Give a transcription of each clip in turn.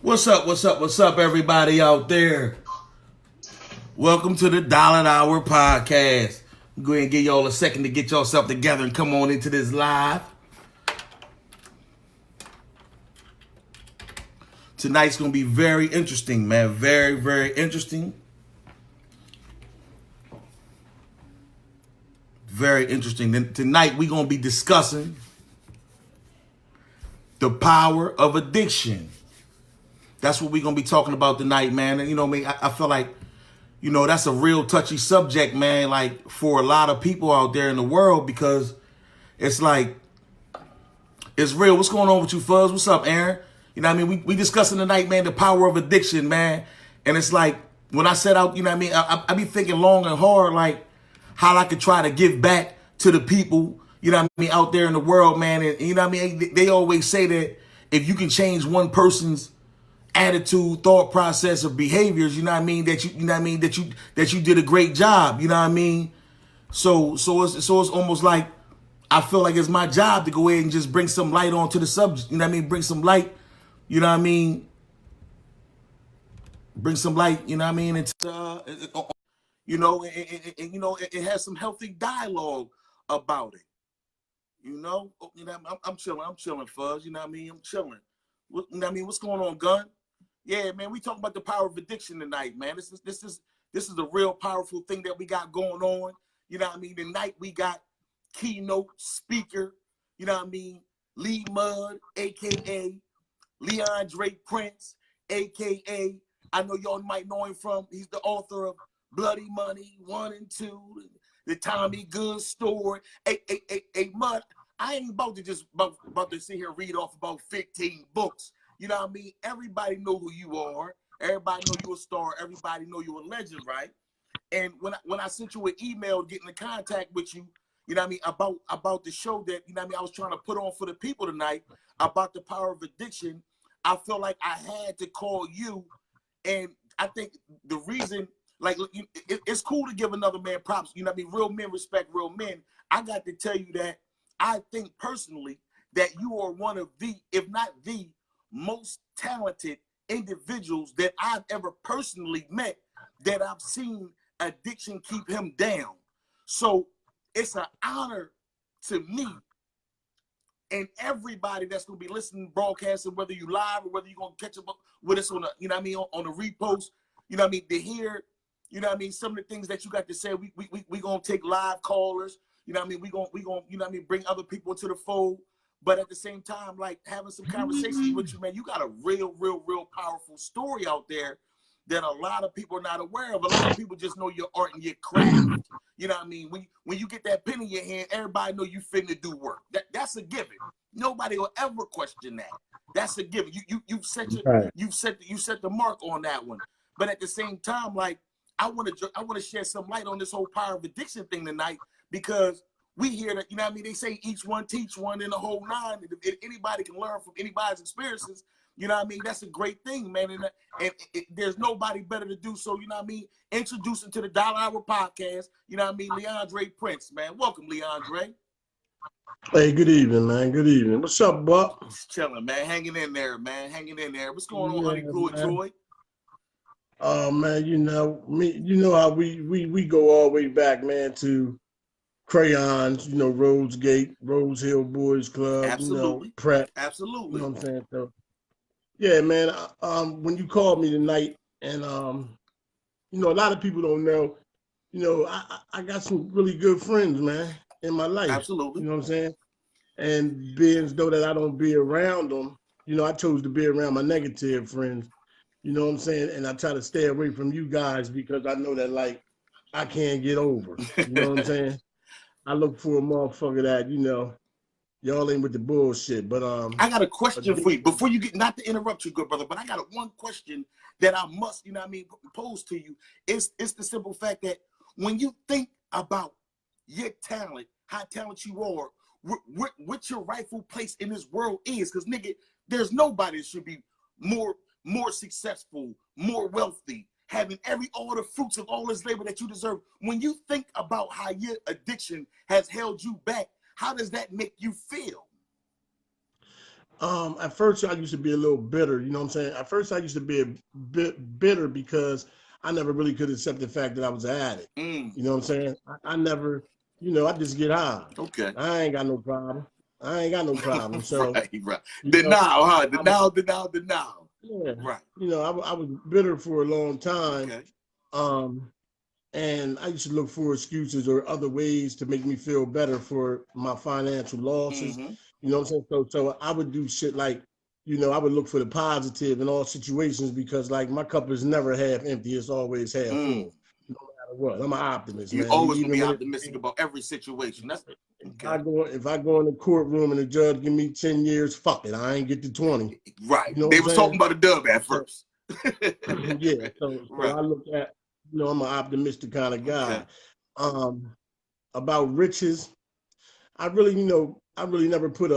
What's up, everybody out there? Welcome to the Dollar Hour Podcast. Go ahead and give y'all a second to get yourself together and come on into this live. Tonight's going to be very interesting, man. Very, very interesting. Very interesting. Tonight we're going to be discussing the power of addiction. That's what we're going to be talking about tonight, man. And, I feel like, that's a real touchy subject, man, like for a lot of people out there in the world, because it's like, it's real. What's going on with you, Fuzz? What's up, Aaron? We discussing tonight, man, the power of addiction, man. And it's like, when I set out, I be thinking long and hard, like how I could try to give back to the people, out there in the world, man. And, they always say that if you can change one person's attitude, thought process, or behaviors, that you did a great job, So it's almost like I feel like it's my job to go ahead and just bring some light onto the subject, bring some light, bring some light, it's it has some healthy dialogue about it. I'm chilling, Fuzz, I'm chilling. What's going on, Gun? Yeah, man, we talking about the power of addiction tonight, man. This is a real powerful thing that we got going on. Tonight we got keynote speaker, Lee Mudd, aka Leandre Prince, aka I know y'all might know him from. He's the author of Bloody Money 1 and 2, the Tommy Good story. Hey, Mudd, I ain't about to just about to sit here and read off about 15 books. Everybody know who you are. Everybody know you a star. Everybody know you a legend, right? And when I sent you an email getting in contact with you, about the show that, I was trying to put on for the people tonight about the power of addiction, I felt like I had to call you. And I think the reason, like, it's cool to give another man props. Real men respect real men. I got to tell you that I think personally that you are one of the, if not the most talented individuals that I've ever personally met, that I've seen addiction keep him down. So it's an honor to me and everybody that's going to be listening, broadcasting, whether you live or whether you're going to catch up with us on the, on the repost, to hear, some of the things that you got to say. We going to take live callers, we going to bring other people to the fold. But at the same time, like having some conversations with you, man, you got a real powerful story out there that a lot of people are not aware of. A lot of people just know your art and your craft. When you get that pen in your hand, everybody know you finna do work. That's a given. Nobody will ever question that. That's a given. You've set the mark on that one. But at the same time, like I want to shed some light on this whole power of addiction thing tonight, because we hear that, they say each one teach one in the whole nine. If anybody can learn from anybody's experiences, that's a great thing, man. And there's nobody better to do so, introducing to the Dollar Hour Podcast, Leandre Prince, man. Welcome, Leandre. Hey, good evening, man. Good evening. What's up, Buck? Just chilling, man. Hanging in there, man. Hanging in there. What's going on, honey? Good, Troy? Oh, man, how we go all the way back, man, to Crayons, Rose Gate, Rose Hill Boys Club, Absolutely. Prep. Absolutely. You know what I'm saying? So, yeah, man, when you called me tonight, and, a lot of people don't know, I got some really good friends, man, in my life. Absolutely. You know what I'm saying? And being as though that I don't be around them, I chose to be around my negative friends. You know what I'm saying? And I try to stay away from you guys because I know that, like, I can't get over. You know what I'm saying? I look for a motherfucker that, y'all ain't with the bullshit. But I got a question for you before you get, not to interrupt you, good brother, but I got one question that I must, pose to you. It's the simple fact that when you think about your talent, how talented you are, what your rightful place in this world is, because nigga, there's nobody that should be more successful, more wealthy, having all the fruits of all this labor that you deserve. When you think about how your addiction has held you back, how does that make you feel? At first I used to be a little bitter, you know what I'm saying? At first I used to be a bit bitter because I never really could accept the fact that I was an addict. Mm. You know what I'm saying? I never, you know, I just get high. Okay. I ain't got no problem. I ain't got no problem. So, Right. you know, Denial, huh? I was, Denial. yeah, Right. you know, I was bitter for a long time. Okay. Um, and I used to look for excuses or other ways to make me feel better for my financial losses. Mm-hmm. You know what I'm saying? So I would do shit like, you know, I would look for the positive in all situations because like my cup is never half empty; it's always half Mm. full, no matter what. I'm an optimist, You man. always gonna Even be when it, optimistic about every situation. That's okay. if I go in the courtroom and the judge give me 10 years, fuck it, I ain't get to 20. Right. You know what They I'm was talking saying? about a dub at So, first. yeah. So Right. I look at, you know, I'm an optimistic kind of Okay. guy. Um, about riches, I really, you know, I really never put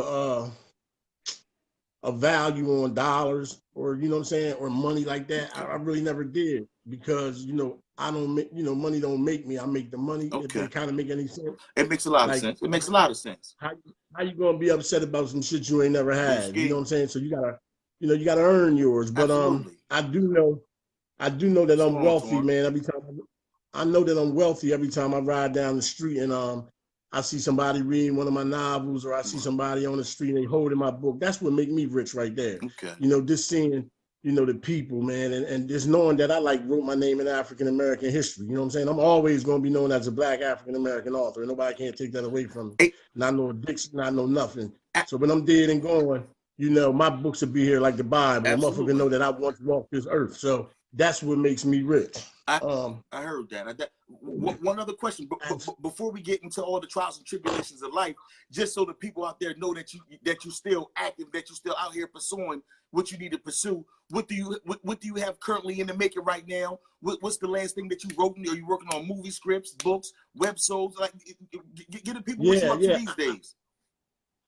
a value on dollars or you know what I'm saying or money like that. I really never did because you know I don't make you know money don't make me. I make the money. If Okay. that kind of make any sense. It makes a lot of Like sense. It makes a lot of sense. how how you gonna be upset about some shit you ain't never Blue had? You know what I'm scheme. saying? So you gotta earn yours. But Absolutely. I do know that What's I'm going on, wealthy, Torn? man. Every time I know that I'm wealthy every time I ride down the street and I see somebody reading one of my novels or I see Right. somebody on the street and they holding my book. That's what make me rich right there. Okay. You know, just seeing, you know, the people, man, and just knowing that I like wrote my name in African American history. You know what I'm saying? I'm always gonna be known as a black African American author, and nobody can't take that away from me. Hey, Not no addiction, not no nothing. So when I'm dead and gone, you know, my books will be here like the Bible. A motherfucker know absolutely. that I once walked this earth. So that's what makes me rich. I Um, I heard that. One other question, before we get into all the trials and tribulations of life, just so the people out there know that you still active, that you still out here pursuing what you need to pursue. What do you have currently in the making right now? What's the last thing that you wrote? Are you working on movie scripts, books, websodes? Like, get the people what you yeah, up to yeah. these days.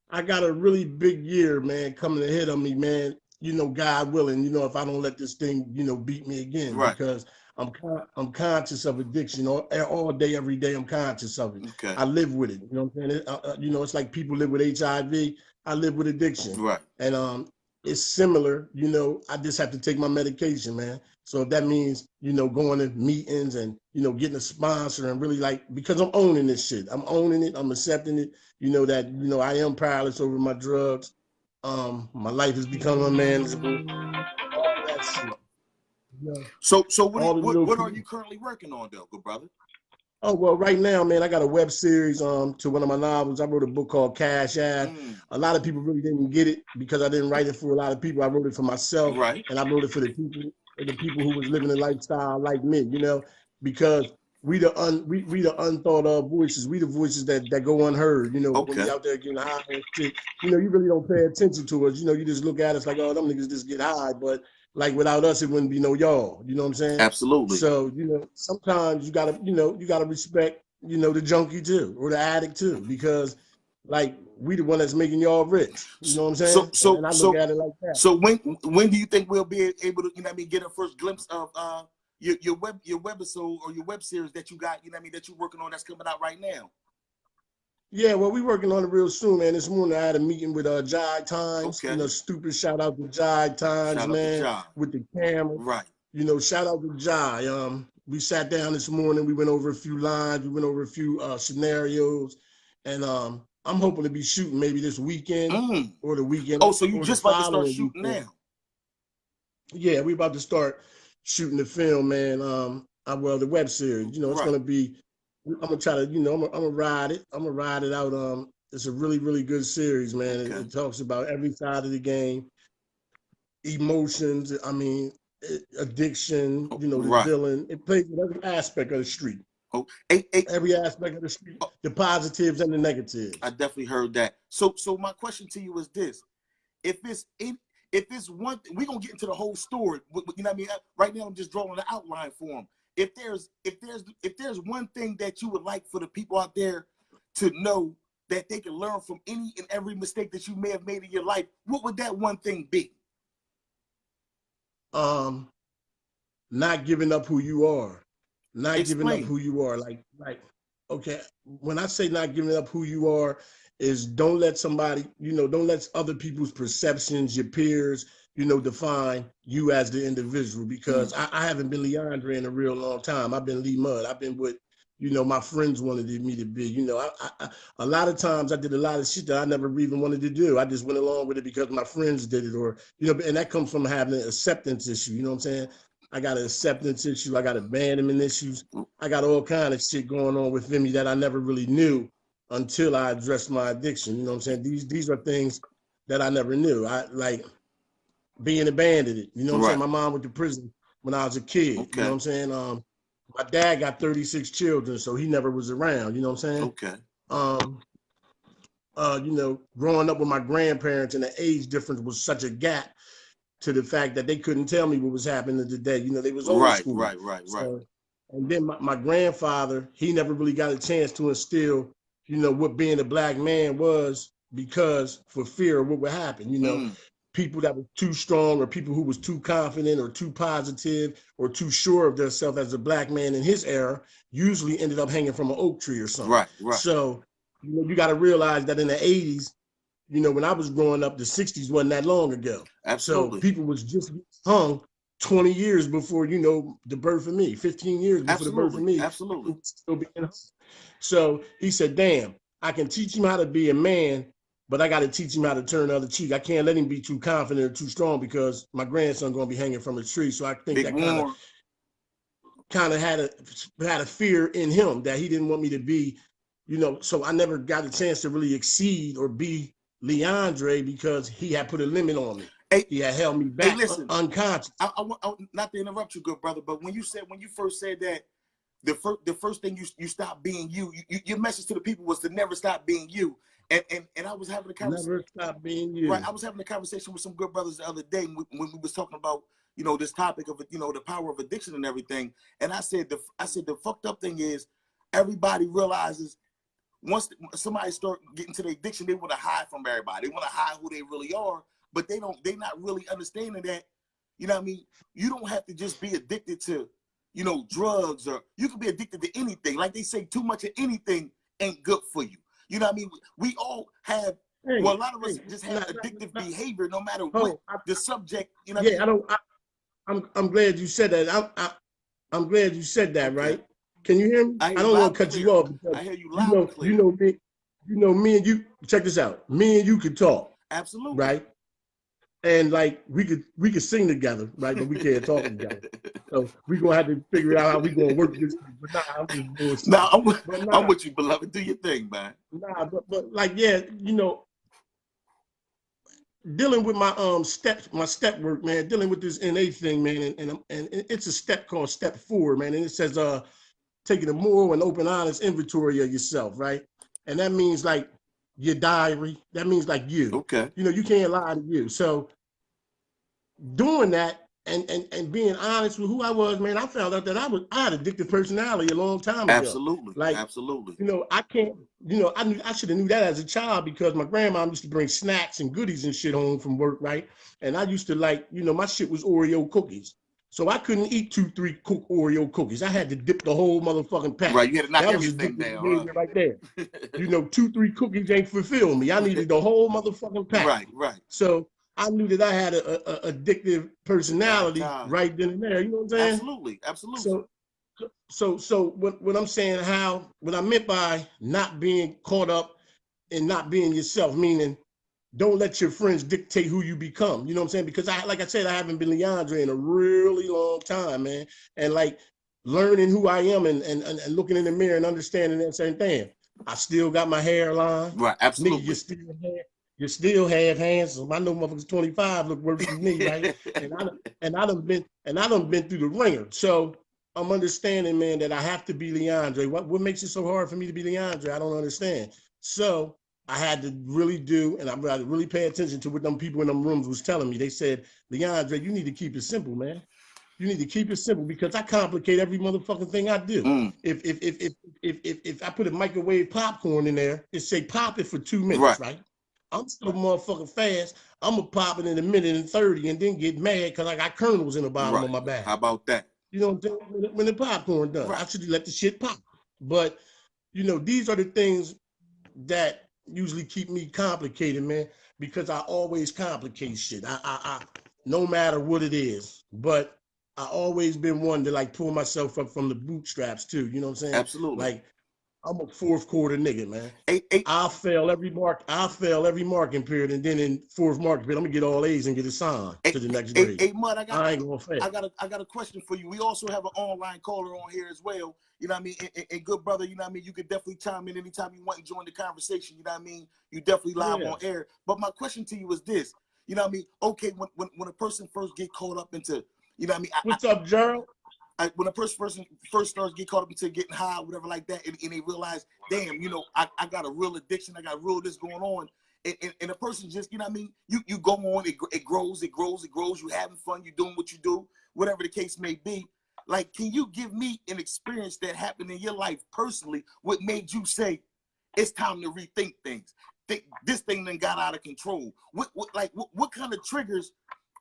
I got a really big year, man, coming ahead of me, man. You know, God willing, you know, if I don't let this thing, you know, beat me again, Right. because I'm conscious of addiction all day, every day. I'm conscious of it. Okay. I live with it. You know what I'm saying? You know, it's like people live with HIV. I live with addiction, Right. and it's similar. You know, I just have to take my medication, man. So if that means, you know, going to meetings and, you know, getting a sponsor and really like, because I'm owning this shit. I'm owning it. I'm accepting it. You know, that, you know, I am powerless over my drugs. My life has become unmanageable. All that shit. You know, So all the little what are you currently working on, though, good brother? Oh well, right now, man, I got a web series to one of my novels. I wrote a book called Cash App. Mm. A lot of people really didn't get it because I didn't write it for a lot of people. I wrote it for myself, Right. and I wrote it for the people who was living a lifestyle like me. You know, because we the unthought of voices. We the voices that go unheard. You know, when we Okay. out there getting high and shit. You know, you really don't pay attention to us. You know, you just look at us like, oh, them niggas just get high, but like without us, it wouldn't be no y'all. You know what I'm saying? Absolutely. So, you know, sometimes you gotta respect, you know, the junkie too, or the addict too, because like we the one that's making y'all rich. You know what I'm So saying? so And I look so at it like that. so when do you think we'll be able to, you know what I mean, get a first glimpse of your webisode or your web series that you got, you know what I mean, that you're working on that's coming out right now? Yeah, well, we working on it real soon, man. This morning I had a meeting with Jai Times. You Okay. know, stupid shout out to Jai Times, Shout out to man, John. with the camera. Right. You know, shout out to Jai. We sat down this morning. We went over a few lines. We went over a few scenarios, and I'm hoping to be shooting maybe this weekend Mm. or the weekend Oh, so you or the just about to start following shooting weekend. now? Yeah, we about to start shooting the film, man. Well, the web series. You know, it's Right. gonna be. I'm gonna try to, you know, I'm gonna ride it. I'm gonna ride it out. It's a really, really good series, man. Okay. It talks about every side of the game, emotions. I mean, addiction. Oh, You know, the right. villain. It plays with every aspect of the street. Oh, hey, Every aspect of the street. oh, The positives and the I negatives. definitely heard that. So my question to you is this: if it's one, we're gonna get into the whole story. You know what I mean? Right now, I'm just drawing the outline for them. If there's one thing that you would like for the people out there to know that they can learn from any and every mistake that you may have made in your life, what would that one thing be? Um, Not giving up who you are. Not giving up Explain. who you are. Like, okay, when I say not giving up who you are, is don't let somebody, don't let other people's perceptions, your peers, define you as the individual. Because I haven't been Leandre in a real long time. I've been Lee Mud. I've been what, my friends wanted me to be. A lot of times I did a lot of shit that I never even wanted to do. I just went along with it because my friends did it, or, and that comes from having an acceptance issue. You know what I'm saying? I got an acceptance issue. I got abandonment issues. I got all kind of shit going on within me that I never really knew until I addressed my addiction. You know what I'm saying? These are things that I never knew. I like being abandoned. You know what I'm saying? My mom went to prison when I was a kid. Okay. You know what I'm saying? My dad got 36 children, so he never was around. You know what I'm saying? Okay. Growing up with my grandparents and the age difference was such a gap to the fact that they couldn't tell me what was happening today. They was old school. Right. So, and then my grandfather, he never really got a chance to instill, what being a black man was, because for fear of what would happen, people that were too strong, or people who was too confident or too positive or too sure of themselves as a black man in his era usually ended up hanging from an oak tree or something. Right. So, you got to realize that in the 80s, when I was growing up, the 60s wasn't that long ago. Absolutely. So people was just hung 20 years before, the birth of me, 15 years before the birth of me. Absolutely. Still being hung. So he said, damn, I can teach him how to be a man, but I got to teach him how to turn the other cheek. I can't let him be too confident or too strong, because my grandson going to be hanging from a tree. So I think that kind of had a fear in him that he didn't want me to be, so I never got a chance to really exceed or be Leandre, because he had put a limit on me. He had held me back, unconscious. I not to interrupt you, good brother, but when you first said that the first thing you stopped being you, your message to the people was to never stop being you. And I was having a conversation. Never stop being you. Right. I was having a conversation with some good brothers the other day when we was talking about, this topic of, the power of addiction and everything. And I said the fucked up thing is, everybody realizes once somebody start getting to the addiction, they want to hide from everybody. They want to hide who they really are, but they're not really understanding that, you don't have to just be addicted to, drugs, or you can be addicted to anything. Like they say, too much of anything ain't good for you. You know what I mean? We all have, a lot of us just have addictive behavior, no matter what the subject, I'm glad you said that. I'm glad you said that, right? Can you hear me? I don't want to cut you off. I hear you loud and clear. Me and you, check this out. Me and you could talk. Absolutely. Right? And like we could sing together, right? But we can't talk together. So we're gonna have to figure out how we're gonna work this. But I'm just doing I'm with you, beloved. Do your thing, man. But like, dealing with my step work, man, dealing with this NA thing, man, and it's a step called step 4, man. And it says taking a moral and open, honest inventory of yourself, right? And that means like your diary. That means like you. Okay. You can't lie to you. So doing that and being honest with who I was, man, I found out that I had addictive personality a long time ago. Absolutely. Like, absolutely. I can't, I should have knew that as a child, because my grandma used to bring snacks and goodies and shit home from work, right? And I used to like, my shit was Oreo cookies. So I couldn't eat 2-3 Oreo cookies. I had to dip the whole motherfucking pack. Right, you had to knock everything down. Right there. 2-3 cookies ain't fulfill me. I needed the whole motherfucking pack. Right. So I knew that I had a addictive personality right then and there. You know what I'm saying? Absolutely. So what I'm saying, what I meant by not being caught up and not being yourself, meaning don't let your friends dictate who you become. You know what I'm saying? Because like I said, I haven't been Leandre in a really long time, man. And like learning who I am and looking in the mirror and understanding that same thing. I still got my hairline. Right, absolutely. Nigga, you still have handsome. I know motherfuckers 25 look worse than me, right? and I done been through the ringer. So I'm understanding, man, that I have to be Leandre. What makes it so hard for me to be Leandre? I don't understand. So I had to really do, and I had to really pay attention to what them people in them rooms was telling me. They said, Leandre, you need to keep it simple, man. You need to keep it simple, because I complicate every motherfucking thing I do. If I put a microwave popcorn in there, it say pop it for 2 minutes, right? I'm so motherfucking fast. I'm gonna pop it in 1:30 and then get mad because I got kernels in the bottom of my bag. How about that? You know what I'm saying? When the popcorn done, I should let the shit pop. But these are the things that usually keep me complicated, man, because I always complicate shit. No matter what it is, but I always been one to like pull myself up from the bootstraps too. You know what I'm saying? Absolutely. Like I'm a fourth quarter nigga, man. Hey, I'll fail every marking period, and then in fourth marking period, I'm gonna get all A's and get assigned to the next grade. Mud, I ain't gonna fail. I got a question for you. We also have an online caller on here as well. You know what I mean? And good brother, you know what I mean? You could definitely chime in anytime you want and join the conversation. You know what I mean? You definitely live on air. But my question to you is this. You know what I mean? Okay, when a person first get caught up into, you know what I mean? What's up, Gerald? When a person first starts get caught up into getting high, whatever like that, and they realize, damn, you know, I got a real addiction, I got real this going on, and a person just, you know what I mean, you go on, it grows, you having fun, you doing what you do, whatever the case may be. Like, can you give me an experience that happened in your life personally, what made you say, it's time to rethink things? This thing done got out of control. What kind of triggers,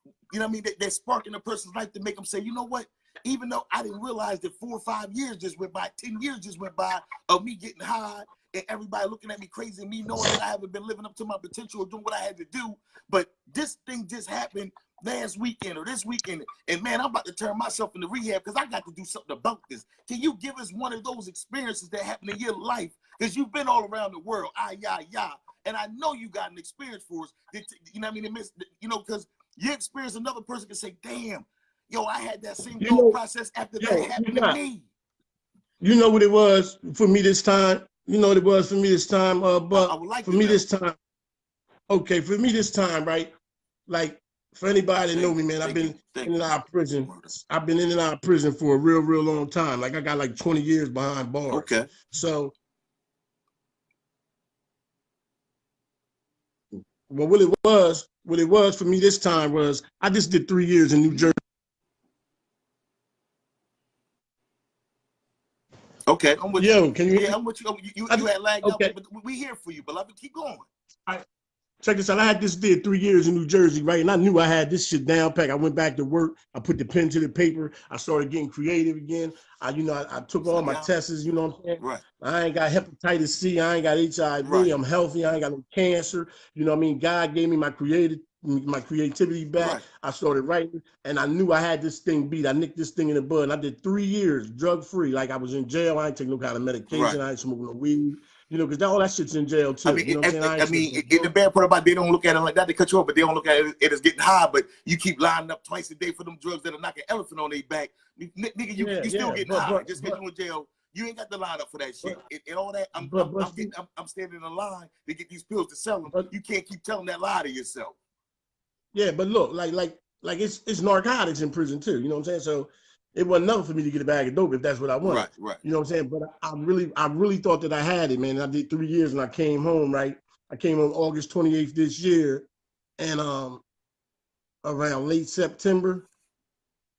you know what I mean, that spark in a person's life to make them say, you know what? Even though I didn't realize that 4 or 5 years just went by, 10 years just went by of me getting high and everybody looking at me crazy and me knowing that I haven't been living up to my potential or doing what I had to do. But this thing just happened last weekend or this weekend. And man, I'm about to turn myself into rehab because I got to do something about this. Can you give us one of those experiences that happened in your life? Because you've been all around the world. And I know you got an experience for us. That, you know what I mean? You know, because your experience, another person can say, damn, yo, I had that same thought process after that happened to me. You know what it was for me this time? You know what it was for me this time? But I would like for me this time, okay, for me this time, right? Like for anybody that know me, man, I've been in and out of prison. I've been in and out of prison for a real, real long time. Like I got like 20 years behind bars. Okay. So, well, what it was for me this time was I just did 3 years in New Jersey. Okay, I'm with you. Can you hear me? I'm with you. You had lagged out, but we here for you, beloved. Keep going. All right. Check this out. I had did 3 years in New Jersey, right? And I knew I had this shit down pat. I went back to work. I put the pen to the paper. I started getting creative again. I took all my tests, you know what I'm saying? Right. I ain't got hepatitis C. I ain't got HIV. Right. I'm healthy. I ain't got no cancer. You know what I mean? God gave me my creativity back. Right. I started writing, and I knew I had this thing beat. I nicked this thing in the bud, and I did 3 years drug-free. Like I was in jail. I ain't taking no kind of medication. Right. I ain't smoking no weed. You know, because all that shit's in jail too. I mean, you know what I'm saying? The bad part about it, they don't look at it like that. They cut you off, but they don't look at it as getting high. But you keep lining up twice a day for them drugs that'll knock an elephant on their back. Nigga, you still getting high just because you in jail. You ain't got the line up for that shit. And all that, I'm standing in a line to get these pills to sell them. You can't keep telling that lie to yourself. Yeah, but look, like it's narcotics in prison too. You know what I'm saying? So it wasn't enough for me to get a bag of dope if that's what I wanted. Right. You know what I'm saying? But I really thought that I had it, man. And I did 3 years and I came home, right? I came home August 28th this year. And around late September,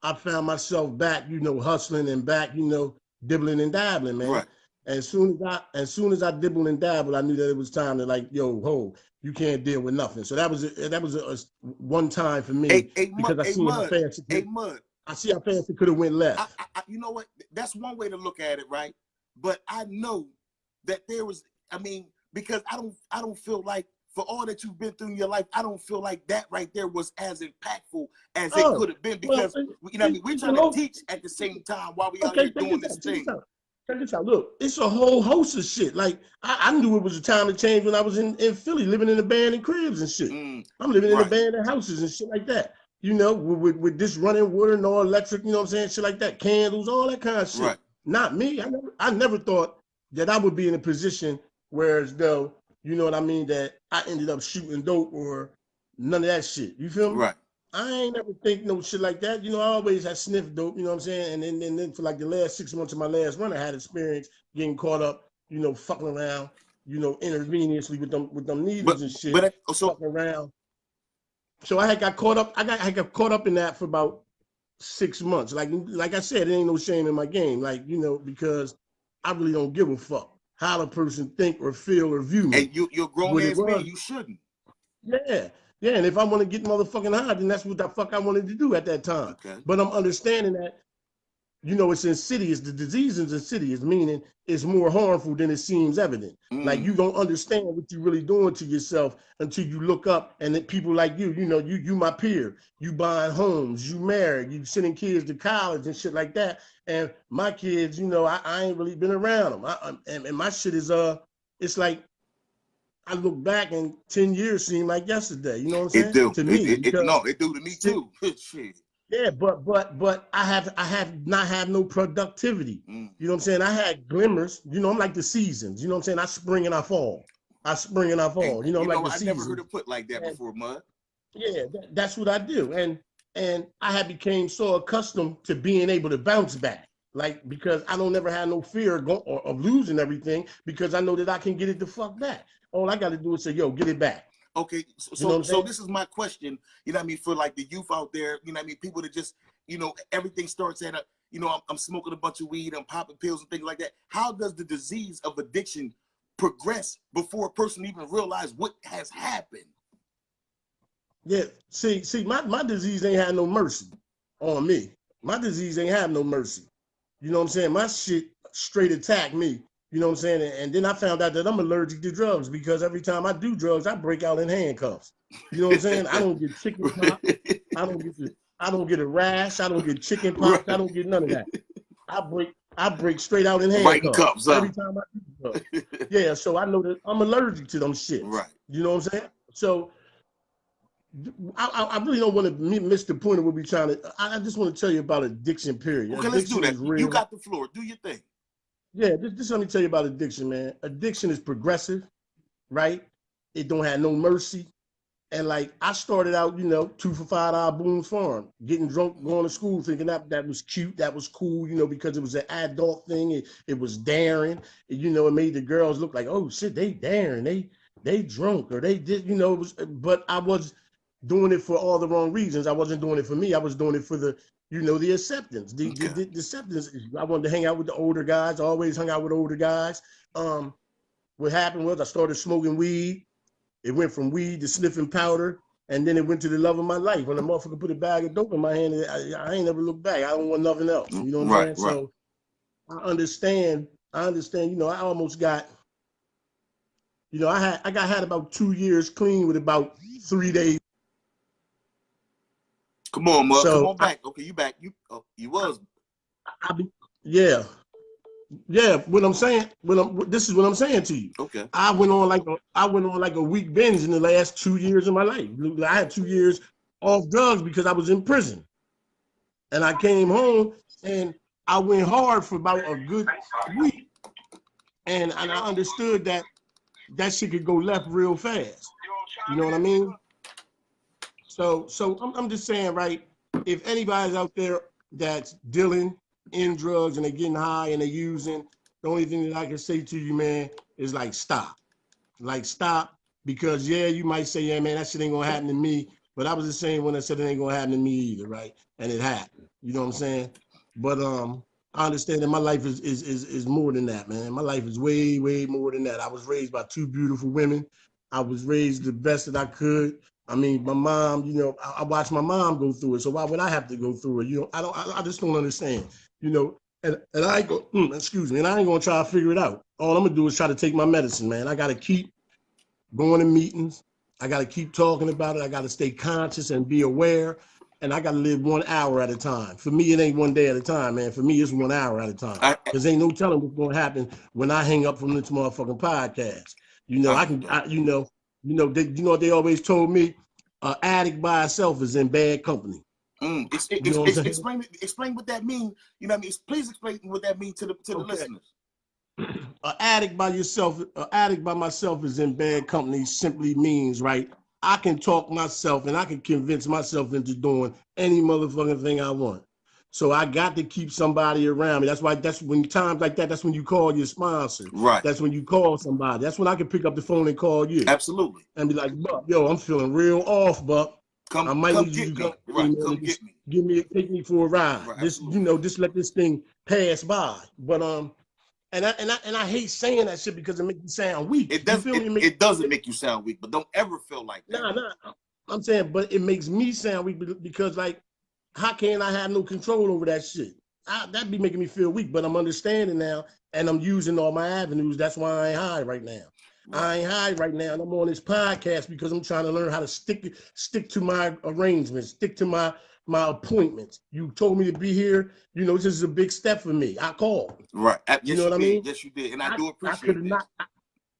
I found myself back, hustling and back, dibbling and dabbling, man. Right. As soon as I dibbled and dabbled, I knew that it was time to you can't deal with nothing. So that was a one time for me because I seen how fast it could. I see how fast it could have went left. You know what? That's one way to look at it, right? But I know that there was, because I don't feel like for all that you've been through in your life, I don't feel like that right there was as impactful as it could have been because we're trying to teach at the same time while we out here doing this thing. Check this out. Look, it's a whole host of shit. Like I knew it was a time to change when I was in Philly, living in abandoned cribs and shit. I'm living in abandoned houses and shit like that. With this running water, no electric, you know what I'm saying? Shit like that, candles, all that kind of shit. Right. Not me. I never thought that I would be in a position where as though, you know what I mean, that I ended up shooting dope or none of that shit. You feel me? Right. I ain't never think no shit like that. I always had sniffed dope, you know what I'm saying? And then for like the last 6 months of my last run, I had experience getting caught up, fucking around, intravenously with them needles and shit. Fucking around. So I got caught up. I got caught up in that for about 6 months. Like I said, it ain't no shame in my game. Because I really don't give a fuck how the person think or feel or view me. And you're grown ass man. You shouldn't. Yeah. Yeah, and if I want to get motherfucking high, then that's what the fuck I wanted to do at that time. Okay. But I'm understanding that you know, it's insidious. The disease is insidious, meaning it's more harmful than it seems evident. Like you don't understand what you're really doing to yourself until you look up and then people like you know, you my peer, you buying homes, you married, you sending kids to college and shit like that. And my kids, you know, I ain't really been around them. And my shit is, it's like, I look back and 10 years seem like yesterday. You know what I'm saying? It do. To me, No, it do to me too. Shit. Yeah, but I have not had no productivity. You know what I'm saying? I had glimmers. You know, I'm like the seasons. You know what I'm saying? I spring and I fall. I spring and I fall. And, you know, I'm like the I seasons. never heard it put like that before, Mud. Yeah, that's what I do. And I had became so accustomed to being able to bounce back. Like, because I don't never have no fear of losing everything, because I know that I can get it the fuck back. All I got to do is say, yo, get it back. Okay, so this is my question, you know what I mean, for like the youth out there, you know what I mean, people that just, you know, everything starts at a, you know, I'm smoking a bunch of weed, I'm popping pills and things like that. How does the disease of addiction progress before a person even realizes what has happened? Yeah, see, my disease ain't had no mercy on me. My disease ain't have no mercy. You know what I'm saying? My shit straight attacked me. You know what I'm saying? And then I found out that I'm allergic to drugs, because every time I do drugs, I break out in handcuffs. You know what I'm saying? I don't get chicken pox. I don't get a rash. I don't get chicken pox. I don't get none of that. I break straight out in handcuffs. Right in cups, every time I do drugs. Yeah, so I know that I'm allergic to them shits. Right. You know what I'm saying? So I really don't want to miss the point of what we're trying to. I just want to tell you about addiction, period. Okay, addiction let's do that. You got the floor. Do your thing. Yeah, just let me tell you about addiction, man. Addiction is progressive, right? It don't have no mercy. And like, I started out, you know, 2 for $5 Boone's Farm, getting drunk, going to school, thinking that was cute, that was cool, you know, because it was an adult thing. It was daring. You know, it made the girls look like, oh shit, they daring, they drunk, or they did, you know. It was, but I was doing it for all the wrong reasons. I wasn't doing it for me. I was doing it for the, you know, the acceptance, the acceptance. I wanted to hang out with the older guys. I always hung out with older guys. What happened was I started smoking weed. It went from weed to sniffing powder, and then it went to the love of my life. When the motherfucker put a bag of dope in my hand, I ain't never looked back. I don't want nothing else. You know what I'm saying? Right. So I understand. You know, I almost got, you know, I had about 2 years clean with about 3 days. Come on, Mud. So, come on back. Okay, you back. You was. Yeah. What I'm saying. This is what I'm saying to you. Okay. I went on like a week binge in the last 2 years of my life. I had 2 years off drugs because I was in prison, and I came home and I went hard for about a good week, and I understood that shit could go left real fast. You know what I mean? So I'm just saying, right? If anybody's out there that's dealing in drugs and they're getting high and they're using, the only thing that I can say to you, man, is like stop. Like stop, because yeah, you might say, yeah, man, that shit ain't gonna happen to me. But I was the same when I said it ain't gonna happen to me either, right? And it happened. You know what I'm saying? But I understand that my life is more than that, man. My life is way, way more than that. I was raised by 2 beautiful women. I was raised the best that I could. I mean, my mom, you know, I watched my mom go through it. So why would I have to go through it? You know, I just don't understand, you know, and I ain't go, excuse me, and I ain't gonna try to figure it out. All I'm gonna do is try to take my medicine, man. I gotta keep going to meetings. I gotta keep talking about it. I gotta stay conscious and be aware. And I gotta live 1 hour at a time. For me, it ain't 1 day at a time, man. For me, it's 1 hour at a time. Because ain't no telling what's gonna happen when I hang up from this motherfucking podcast. You know, you know what they always told me? An addict by itself is in bad company. Explain what that means. You know what I mean? Please explain what that means to the listeners. An addict by myself is in bad company simply means, right, I can talk myself and I can convince myself into doing any motherfucking thing I want. So I got to keep somebody around me. That's when times like that, that's when you call your sponsor. Right. That's when you call somebody. That's when I can pick up the phone and call you. Absolutely. And be like, Buck, yo, I'm feeling real off, Buck. I might need you to come get me. Take me for a ride. Right, just let this thing pass by. But and I hate saying that shit because it makes me sound weak. It doesn't make you sound weak, but don't ever feel like that. Nah. I'm saying, but it makes me sound weak because, like, how can I have no control over that shit? That'd be making me feel weak, but I'm understanding now, and I'm using all my avenues. That's why I ain't high right now. Right. I ain't high right now, and I'm on this podcast because I'm trying to learn how to stick to my arrangements, stick to my appointments. You told me to be here. You know, this is a big step for me. I called. Right. Yes, you know what I mean? Yes, you did, and I do I could appreciate have that. not.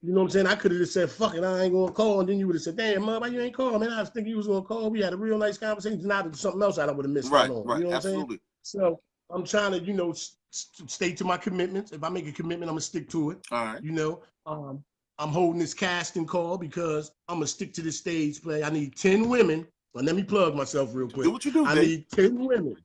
You know what I'm saying? I could have just said, fuck it, I ain't gonna call. And then you would have said, damn, mom, why you ain't call? Man, I was thinking you was gonna call. We had a real nice conversation. Now there's something else I would have missed Right. out on. Right. You know what Absolutely. I'm saying? So I'm trying to, you know, stay to my commitments. If I make a commitment, I'm gonna stick to it. All right. You know, I'm holding this casting call because I'm gonna stick to the stage play. I need 10 women. Well, let me plug myself real quick. Do what you do, I need 10 women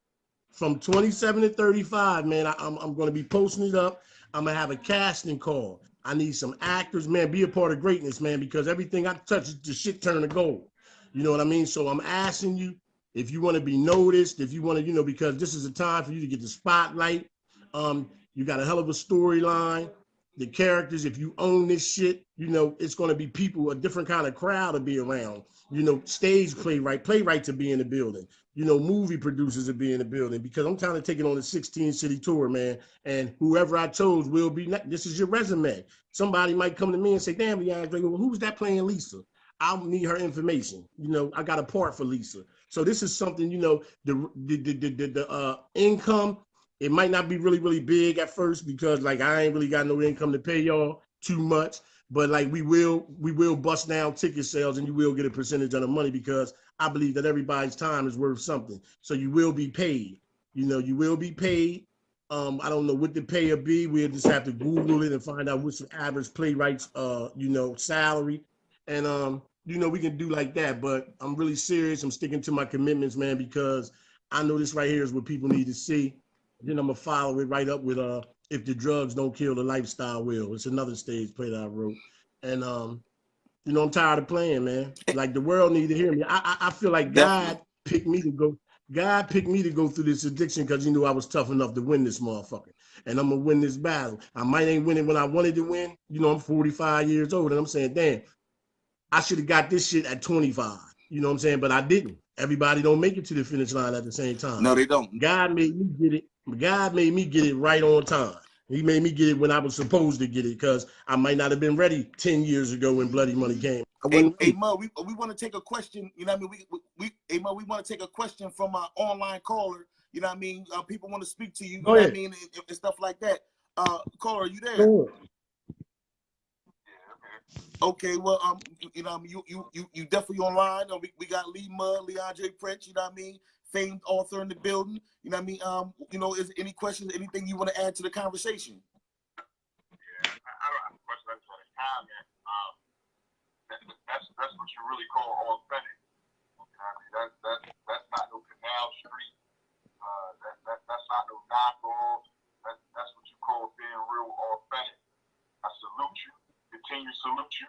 from 27 to 35, man. I'm gonna be posting it up. I'm gonna have a casting call. I need some actors, man. Be a part of greatness, man, because everything I touch, the shit turn to gold. You know what I mean? So I'm asking you if you want to be noticed, if you want to, you know, because this is a time for you to get the spotlight. You got a hell of a storyline. The characters, if you own this shit, you know, it's going to be people, a different kind of crowd to be around. You know, stage playwrights to be in the building. You know, movie producers to be in the building because I'm trying to take it on a 16-city tour, man. And whoever I chose will be, this is your resume. Somebody might come to me and say, damn, Leandre, well, who's that playing Lisa? I'll need her information. You know, I got a part for Lisa. So this is something, you know, the income, it might not be really, really big at first because like I ain't really got no income to pay y'all too much. But like we will bust down ticket sales and you will get a percentage of the money because I believe that everybody's time is worth something. So you will be paid. You know, you will be paid. I don't know what the pay will be. We'll just have to Google it and find out what's the average playwright's you know, salary. And you know, we can do like that. But I'm really serious. I'm sticking to my commitments, man, because I know this right here is what people need to see. Then I'm gonna follow it right up with if the drugs don't kill, the lifestyle will. It's another stage play that I wrote. And you know, I'm tired of playing, man. Like the world need to hear me. I feel like God picked me to go. God picked me to go through this addiction because he knew I was tough enough to win this motherfucker. And I'm gonna win this battle. I might ain't winning when I wanted to win. You know, I'm 45 years old, and I'm saying, damn, I should have got this shit at 25. You know what I'm saying? But I didn't. Everybody don't make it to the finish line at the same time. No, they don't. God made me get it. God made me get it right on time. He made me get it when I was supposed to get it because I might not have been ready 10 years ago when Bloody Money came. Hey Mo, we want to take a question. You know what I mean? We want to take a question from our online caller. You know what I mean? People want to speak to you. You know what I mean? And stuff like that. Caller, are you there? Sure. Okay, well, you know, you definitely online. We got Lee Mudd, Leandre Prince. You know what I mean? Famed author in the building. You know what I mean? You know, is any questions, anything you want to add to the conversation? Yeah, I don't have a question. I just want to comment. That's what you really call authentic. You know what I mean? That's not no canal street. That's not no knockoff. That's what you call being real authentic. I salute you. Continue to salute you.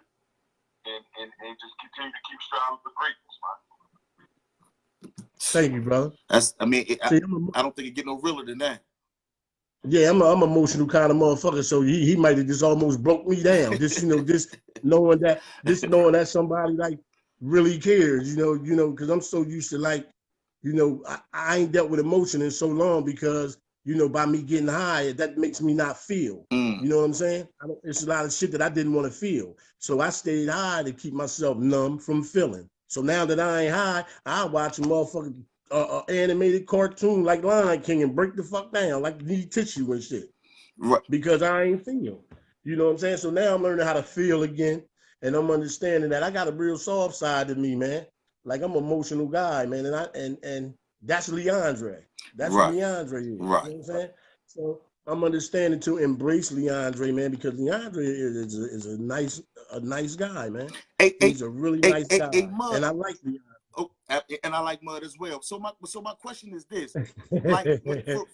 And just continue to keep striving for greatness, man. Thank you, brother. I mean, I don't think it get no realer than that. Yeah, I'm emotional kind of motherfucker, so he might have just almost broke me down. Just, you know, just knowing that somebody like really cares, you know, because I'm so used to like, you know, I ain't dealt with emotion in so long because, you know, by me getting high, that makes me not feel. You know what I'm saying? It's a lot of shit that I didn't want to feel. So I stayed high to keep myself numb from feeling. So now that I ain't high, I watch a motherfucking animated cartoon like Lion King and break the fuck down like need tissue and shit. Right. Because I ain't feel. You know what I'm saying? So now I'm learning how to feel again. And I'm understanding that I got a real soft side to me, man. Like I'm an emotional guy, man. And that's Leandre. That's right. Leandre is. Right. You know what I'm saying? So I'm understanding to embrace Leandre, man, because Leandre is a nice guy, man. He's a really nice guy. And I like Leandre. Oh, and I like Mudd as well. So my question is this: like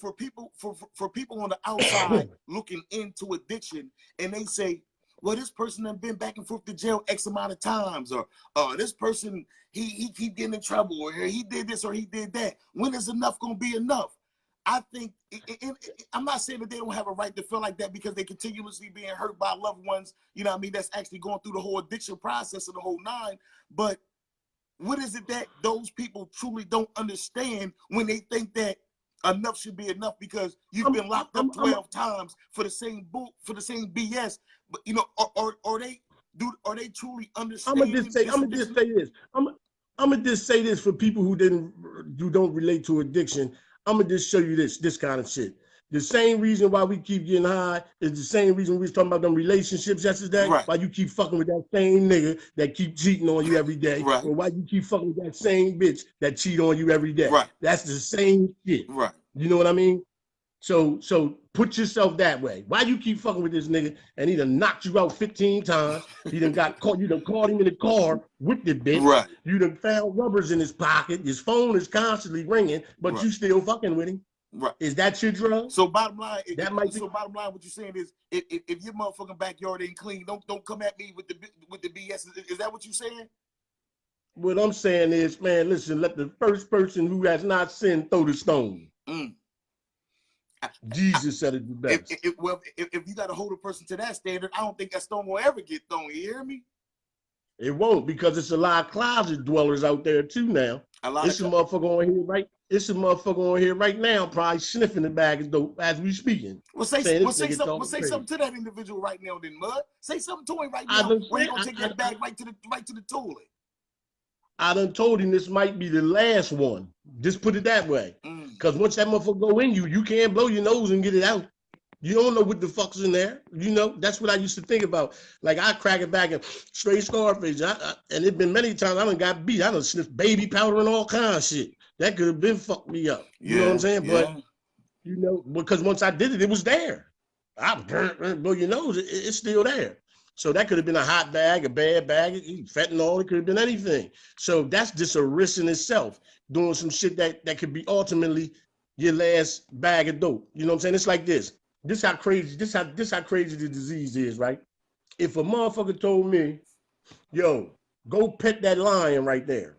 for people on the outside looking into addiction, and they say, well, this person has been back and forth to jail X amount of times, or this person he keep getting in trouble, or he did this or he did that. When is enough gonna be enough? I think I'm not saying that they don't have a right to feel like that because they continuously being hurt by loved ones. You know what I mean? That's actually going through the whole addiction process and the whole nine. But what is it that those people truly don't understand when they think that enough should be enough because you've been locked up 12 times for the same BS. But you know, are they truly understanding? I'm gonna just say this for people who don't relate to addiction. I'm gonna just show you this kind of shit. The same reason why we keep getting high is the same reason we was talking about them relationships yesterday. Right. Why you keep fucking with that same nigga that keep cheating on you every day, right. or why you keep fucking with that same bitch that cheat on you every day. Right. That's the same shit. Right. You know what I mean? So put yourself that way. Why you keep fucking with this nigga and he done knocked you out 15 times? He done got caught. You done caught him in the car with the bitch. Right. You done found rubbers in his pocket. His phone is constantly ringing, but right. you still fucking with him. Right. Is that your drug? So bottom line, bottom line, what you're saying is, if your motherfucking backyard ain't clean, don't come at me with the BS. Is that what you're saying? What I'm saying is, man, listen. Let the first person who has not sinned throw the stone. Jesus said it the best. If you got to hold a person to that standard, I don't think that stone will ever get thrown. You hear me? It won't, because it's a lot of closet dwellers out there too now. It's a motherfucker on here right. It's a motherfucker on here right now, probably sniffing the bag as though as we speaking. Say something to that individual right now, then, Mud. Say something to him right now. Where you gonna take that bag right to the toilet? I done told him this might be the last one. Just put it that way. Because once that motherfucker go in you, you can't blow your nose and get it out. You don't know what the fuck's in there. You know, that's what I used to think about. Like, I crack it back and straight Scarface. And it been many times I done got beat. I done sniffed baby powder and all kinds of shit. That could have been fucked me up. You know what I'm saying? Yeah. But, you know, because once I did it, it was there. I blow your nose, it's still there. So that could have been a hot bag, a bad bag, fentanyl, it could have been anything. So that's just a risk in itself, doing some shit that could be ultimately your last bag of dope. You know what I'm saying? It's like this. This how crazy the disease is, right? If a motherfucker told me, yo, go pet that lion right there,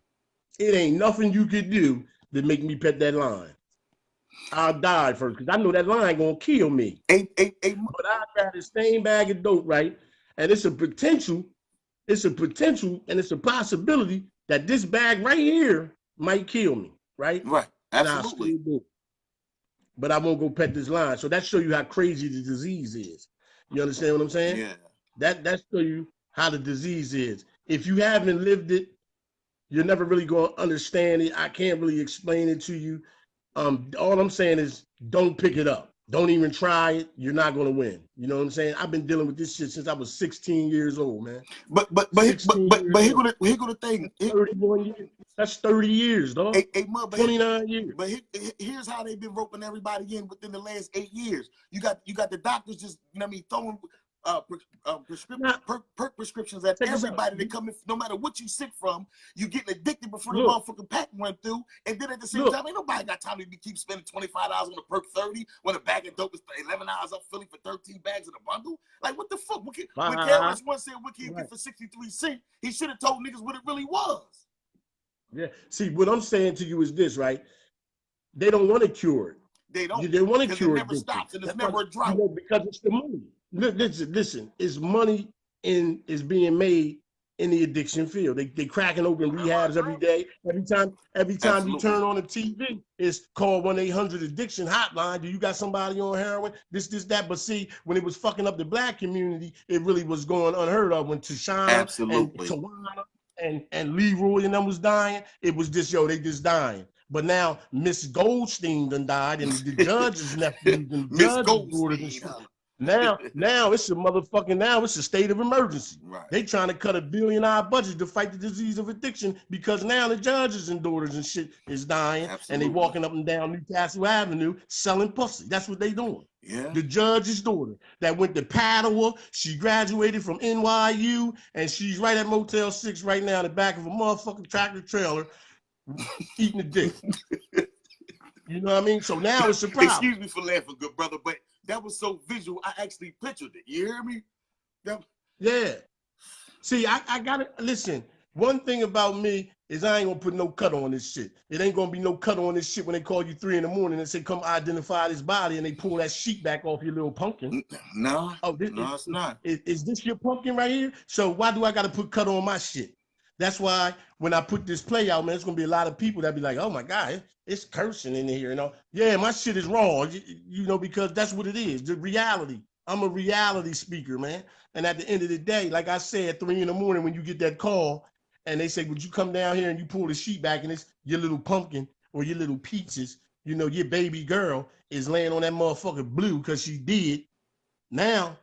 it ain't nothing you could do to make me pet that lion. I'll die first, because I know that lion gonna kill me. But I got the same bag of dope, right? And it's a potential, and it's a possibility that this bag right here might kill me, right? Right, absolutely. But I won't go pet this lion. So that show you how crazy the disease is. You understand what I'm saying? Yeah. That show you how the disease is. If you haven't lived it, you're never really going to understand it. I can't really explain it to you. All I'm saying is don't pick it up. Don't even try it. You're not going to win. You know what I'm saying? I've been dealing with this shit since I was 16 years old, man. But here go the thing. 31 years. That's 30 years, dog. 29 years. But here's how they've been roping everybody in within the last 8 years. You got the doctors just, you know what I mean, throwing prescriptions at everybody that come in, no matter what you sick from. You getting addicted before the motherfucking pack went through, and then at the same time, ain't nobody got time to keep spending $25 on a perk 30 when a bag of dope is $11 up Philly for 13 bags in a bundle. Like, what the fuck? When KRS One said what can you get for 63 cents, he should have told niggas what it really was. Yeah. See, what I'm saying to you is this, right? They don't want to cure it. They don't. They want to cure it. It never stops, and it's never a drought. You know, because it's the money. Listen, it's money is being made in the addiction field. They cracking open rehabs every day. Every time you turn on the TV, it's called 1-800-addiction hotline. Do you got somebody on heroin? This, that. But see, when it was fucking up the black community, it really was going unheard of. When Tashana and Tawana and Leroy and them was dying, it was just, they just dying. But now Miss Goldstein done died, and the judge's nephews and the judge's daughters and shit. Now it's a state of emergency. Right. They trying to cut $1 billion budget to fight the disease of addiction, because now the judges and daughters and shit is dying. Absolutely. And they walking up and down Newcastle Avenue selling pussy. That's what they doing. Yeah. The judge's daughter that went to Padua, she graduated from NYU, and she's right at Motel 6 right now in the back of a motherfucking tractor trailer eating a dick. You know what I mean? So now it's a problem. Excuse me for laughing, good brother, but that was so visual, I actually pictured it. You hear me? Yeah. See, I gotta listen. One thing about me is I ain't gonna put no cut on this shit. It ain't gonna be no cut on this shit when they call you 3 a.m. and say, come identify this body, and they pull that sheet back off your little pumpkin. No, it's not. Is this your pumpkin right here? So why do I gotta put cut on my shit? That's why when I put this play out, man, it's gonna be a lot of people that be like, "Oh my God, it's cursing in here," you know. Yeah, my shit is raw, you know, because that's what it is. The reality. I'm a reality speaker, man. And at the end of the day, like I said, at 3 a.m, when you get that call and they say, "Would you come down here and you pull the sheet back and it's your little pumpkin or your little peaches, you know, your baby girl is laying on that motherfucker blue because she did." Now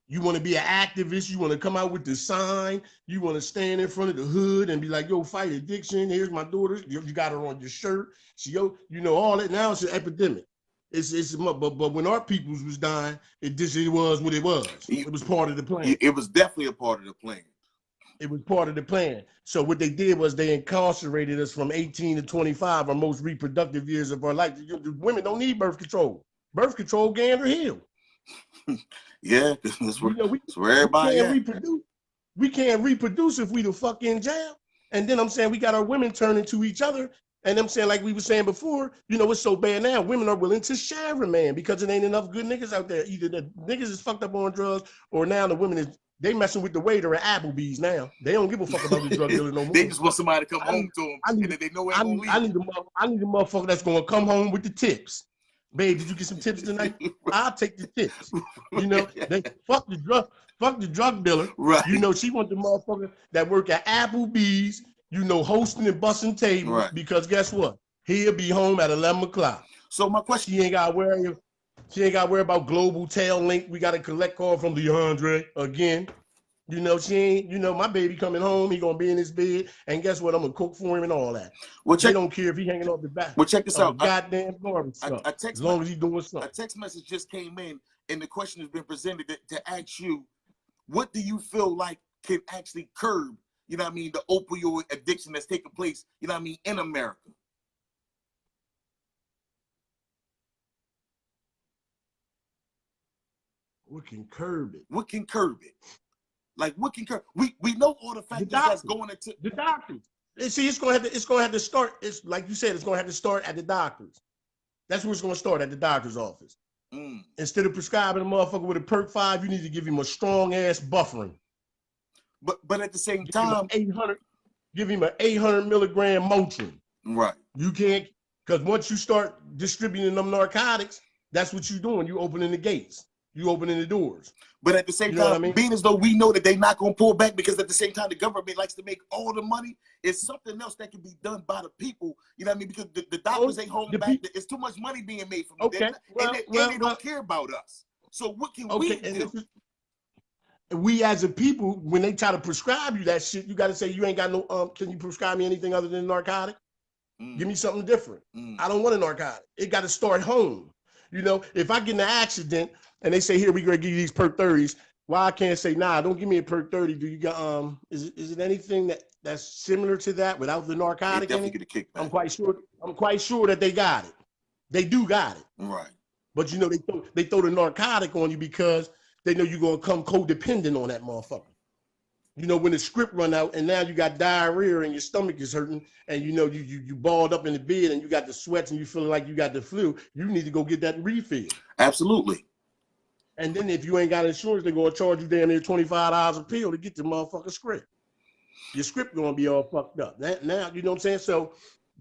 you want to be an activist. You want to come out with the sign. You want to stand in front of the hood and be like, "Yo, fight addiction. Here's my daughter. You got her on your shirt. She, yo, you know, all that." Now it's an epidemic. But when our peoples was dying, it was what it was. It was part of the plan. It was definitely a part of the plan. It was part of the plan. So what they did was they incarcerated us from 18 to 25, our most reproductive years of our life. Women don't need birth control. Birth control, Gander Hill. Yeah, that's where, you know, that's where everybody we can't reproduce if we the fuck in jail. And then I'm saying we got our women turning to each other. And I'm saying, like we were saying before, you know, it's so bad now. Women are willing to share a man because it ain't enough good niggas out there. Either the niggas is fucked up on drugs, or now the women they messing with the waiter at Applebee's now. They don't give a fuck about the drug dealer no more. They just want somebody to come home to them, and then they know they gonna leave. I need a motherfucker that's gonna come home with the tips. Babe, did you get some tips tonight? I'll take the tips. You know, they fuck the drug dealer. Right. You know, she want the motherfucker that work at Applebee's, you know, hosting and busting tables. Right. Because guess what? He'll be home at 11 o'clock. So my question, she ain't gotta worry about global tail link. We gotta collect call from DeAndre again. You know, she ain't, you know, my baby coming home, he gonna be in his bed, and guess what? I'm gonna cook for him and all that. Well, they don't care if he hanging off the back. Well, check this out. Goddamn garbage stuff. As long as he's doing something. A text message just came in, and the question has been presented to ask you, what do you feel like can actually curb, you know what I mean, the opioid addiction that's taking place, you know what I mean, in America? What can curb it? What can curb it? Like, what can curb? We know all the factors that's going into the doctors. See, it's gonna have to start. It's like you said, it's gonna have to start at the doctors. That's where it's gonna start, at the doctor's office. Instead of prescribing a motherfucker with a perk 5, you need to give him a strong ass buffering. But at the same time, give him an 800 milligram Motrin. Right. You can't, because once you start distributing them narcotics, that's what you're doing. You opening the gates. You opening the doors. But at the same time, being as though we know that they're not going to pull back, because at the same time, the government likes to make all the money, it's something else that can be done by the people. You know what I mean? Because the doctors ain't holding back. It's too much money being made from them. And they don't care about us. So what can we do? We as a people, when they try to prescribe you that shit, you got to say, you ain't got no, can you prescribe me anything other than narcotic? Give me something different. I don't want a narcotic. It got to start home. You know, if I get in an accident and they say, here, we gonna give you these perk 30s, why I can't say, nah, don't give me a perk 30. Do you got, is it anything that's similar to that without the narcotic in it? I'm quite sure that they got it. They do got it. Right. But you know, they throw the narcotic on you because they know you're gonna come codependent on that motherfucker. You know, when the script run out and now you got diarrhea and your stomach is hurting and you know you balled up in the bed and you got the sweats and you feeling like you got the flu, you need to go get that refill. Absolutely. And then if you ain't got insurance, they're gonna charge you damn near $25 a pill to get the motherfucking script. Your script gonna be all fucked up. Now, you know what I'm saying? So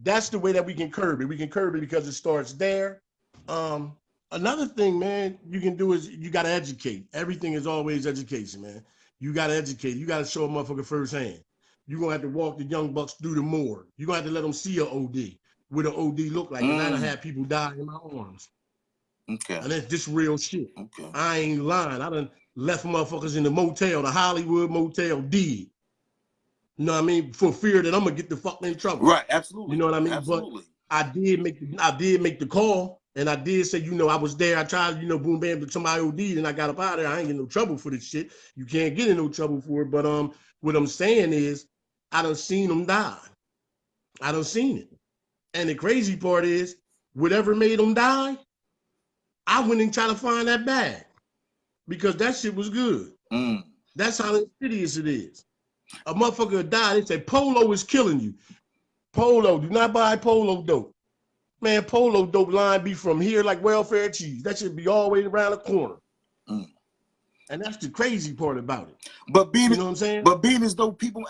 that's the way that we can curb it. We can curb it because it starts there. Another thing, man, you can do is you gotta educate. Everything is always education, man. You got to educate. You got to show a motherfucker firsthand. You're going to have to walk the young bucks through the morgue. You're going to have to let them see an OD, what an OD look like. And I done had people die in my arms. Okay. And that's just real shit. Okay. I ain't lying. I done left motherfuckers in the motel, the Hollywood motel, dead. You know what I mean? For fear that I'm going to get the fuck in trouble. Right, absolutely. You know what I mean? Absolutely. But I did make the call. And I did say, you know, I was there. I tried, you know, boom, bam, to somebody OD'd and I got up out of there. I ain't get no trouble for this shit. You can't get in no trouble for it. But what I'm saying is, I done seen them die. I done seen it. And the crazy part is, whatever made them die, I went and tried to find that bag because that shit was good. That's how insidious it is. A motherfucker died. They say, Polo is killing you. Polo, do not buy Polo dope. Man, Polo dope line be from here like welfare cheese. That should be all the way around the corner. And that's the crazy part about it. But being, you know what I'm saying? But being as though people,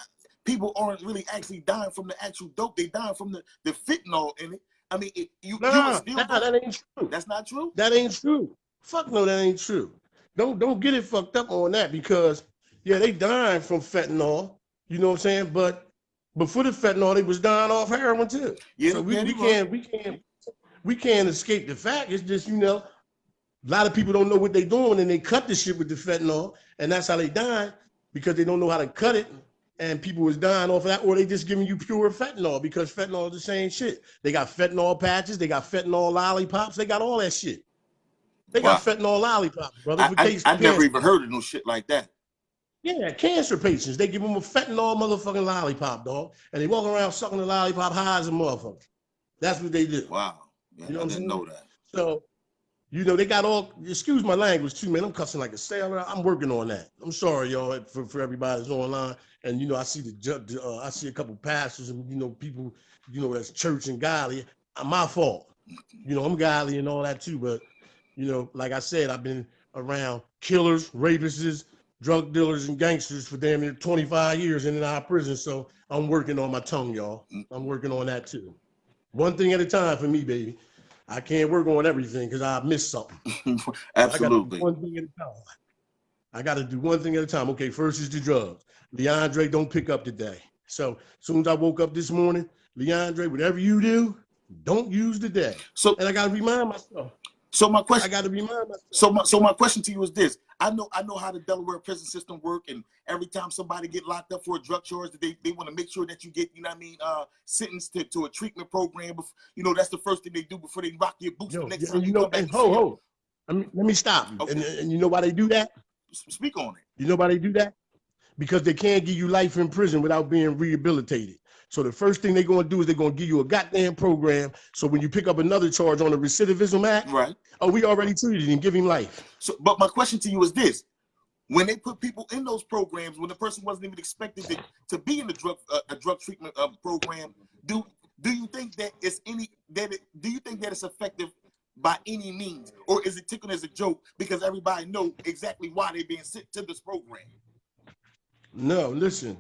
people aren't really actually dying from the actual dope. They dying from the fentanyl in it. I mean, that ain't true. That's not true? That ain't true. Fuck no, that ain't true. Don't get it fucked up on that, because yeah, they dying from fentanyl. You know what I'm saying? But before the fentanyl, they was dying off heroin too. Yeah, so we can't escape the fact. It's just, you know, a lot of people don't know what they're doing, and they cut the shit with the fentanyl, and that's how they die, because they don't know how to cut it. And people was dying off of that, or they just giving you pure fentanyl, because fentanyl is the same shit. They got fentanyl patches, they got fentanyl lollipops, they got all that shit. They got fentanyl lollipops, brother. I never even heard of no shit like that. Yeah, cancer patients, they give them a fentanyl motherfucking lollipop, dog. And they walk around sucking the lollipop high as a motherfucker. That's what they do. Wow. Yeah, you know, I didn't know that. So, you know, they got all, excuse my language too, man. I'm cussing like a sailor. I'm working on that. I'm sorry, y'all, for everybody that's online. And, you know, I see I see a couple pastors and, you know, people, you know, that's church and godly. My fault. You know, I'm godly and all that too. But, you know, like I said, I've been around killers, rapists, drug dealers, and gangsters for damn near 25 years in and out of prison. So I'm working on my tongue, y'all. I'm working on that too. One thing at a time for me, baby. I can't work on everything because I miss something. Absolutely. I got to do one thing at a time. Okay, first is the drugs. Leandre, don't pick up today. So as soon as I woke up this morning, Leandre, whatever you do, don't use today. So, and I got to remind myself. So my question, I got to remind myself. So my question to you is this: I know how the Delaware prison system work, and every time somebody get locked up for a drug charge, they want to make sure that you get, you know what I mean, sentenced to a treatment program. You know, that's the first thing they do before they rock your boots. Next time you come back. Let me stop you. Okay. And you know why they do that? Speak on it. You know why they do that? Because they can't give you life in prison without being rehabilitated. So the first thing they're going to do is they're going to give you a goddamn program. So when you pick up another charge on the Recidivism Act, right? Oh, we already treated and give him life. So, but my question to you is this: when they put people in those programs, when the person wasn't even expected to be in the drug treatment program, do you think that do you think that it's effective by any means, or is it taken as a joke because everybody know exactly why they're being sent to this program? No, listen,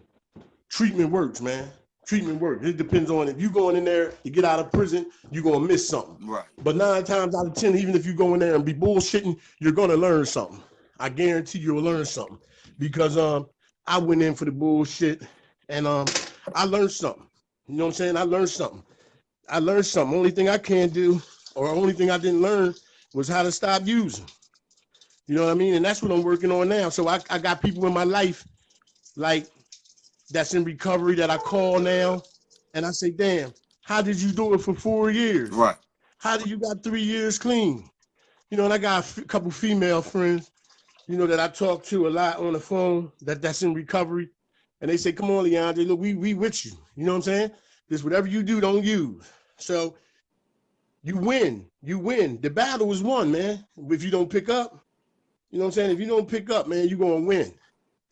treatment works, man. Treatment works. It depends on if you going in there to get out of prison, you're going to miss something. Right. But 9 times out of 10, even if you go in there and be bullshitting, you're going to learn something. I guarantee you'll learn something. Because I went in for the bullshit and I learned something. You know what I'm saying? I learned something. Only thing I can't do, or only thing I didn't learn, was how to stop using. You know what I mean? And that's what I'm working on now. So I got people in my life, like, that's in recovery that I call now, and I say, damn, how did you do it for 4 years? Right. How did you got 3 years clean? You know, and I got a couple female friends, you know, that I talk to a lot on the phone that's in recovery, and they say, come on, Leandre, look, we with you. You know what I'm saying? Just whatever you do, don't use. So you win. The battle is won, man. If you don't pick up, you know what I'm saying? If you don't pick up, man, you're going to win.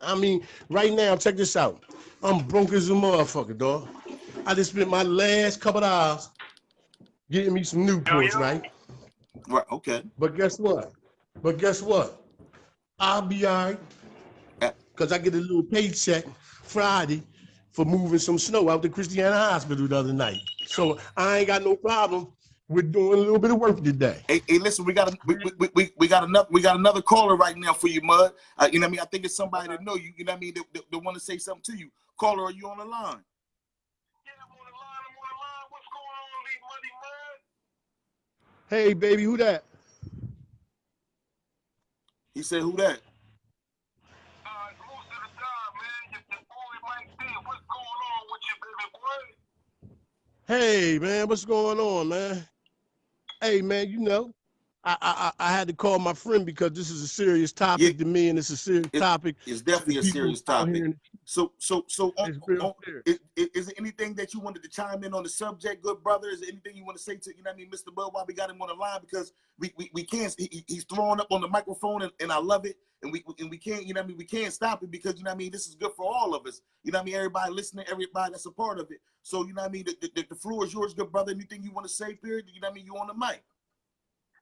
I mean, right now, check this out. I'm broke as a motherfucker, dog. I just spent my last couple of hours getting me some Newports, right? Right, okay. But guess what? I'll be all right. Because I get a little paycheck Friday for moving some snow out to Christiana Hospital the other night. So I ain't got no problem with doing a little bit of work today. Hey, listen, we got another caller right now for you, Mud. You know what I mean? I think it's somebody that know you. You know what I mean? They want to say something to you. Caller, are you on the line? Yeah, I'm on the line. What's going on, Lee Money, Mud? Hey, baby, who that? He said, who that? Most of the time, man. Your boy Mike D. What's going on with you, baby boy? Hey, man, what's going on, man? Hey, man, you know, I had to call my friend because this is a serious topic to me, and it's a serious topic. It's definitely a serious topic. So, is there anything that you wanted to chime in on the subject, good brother? Is there anything you want to say to, you know what I mean, Mr. Bud, while we got him on the line? Because we can't, he's throwing up on the microphone, and I love it. And we can't, you know what I mean, we can't stop it because, you know what I mean, this is good for all of us. You know what I mean, everybody listening, everybody that's a part of it. So, you know what I mean, the floor is yours, good brother. Anything you want to say, period? You know what I mean, you on the mic.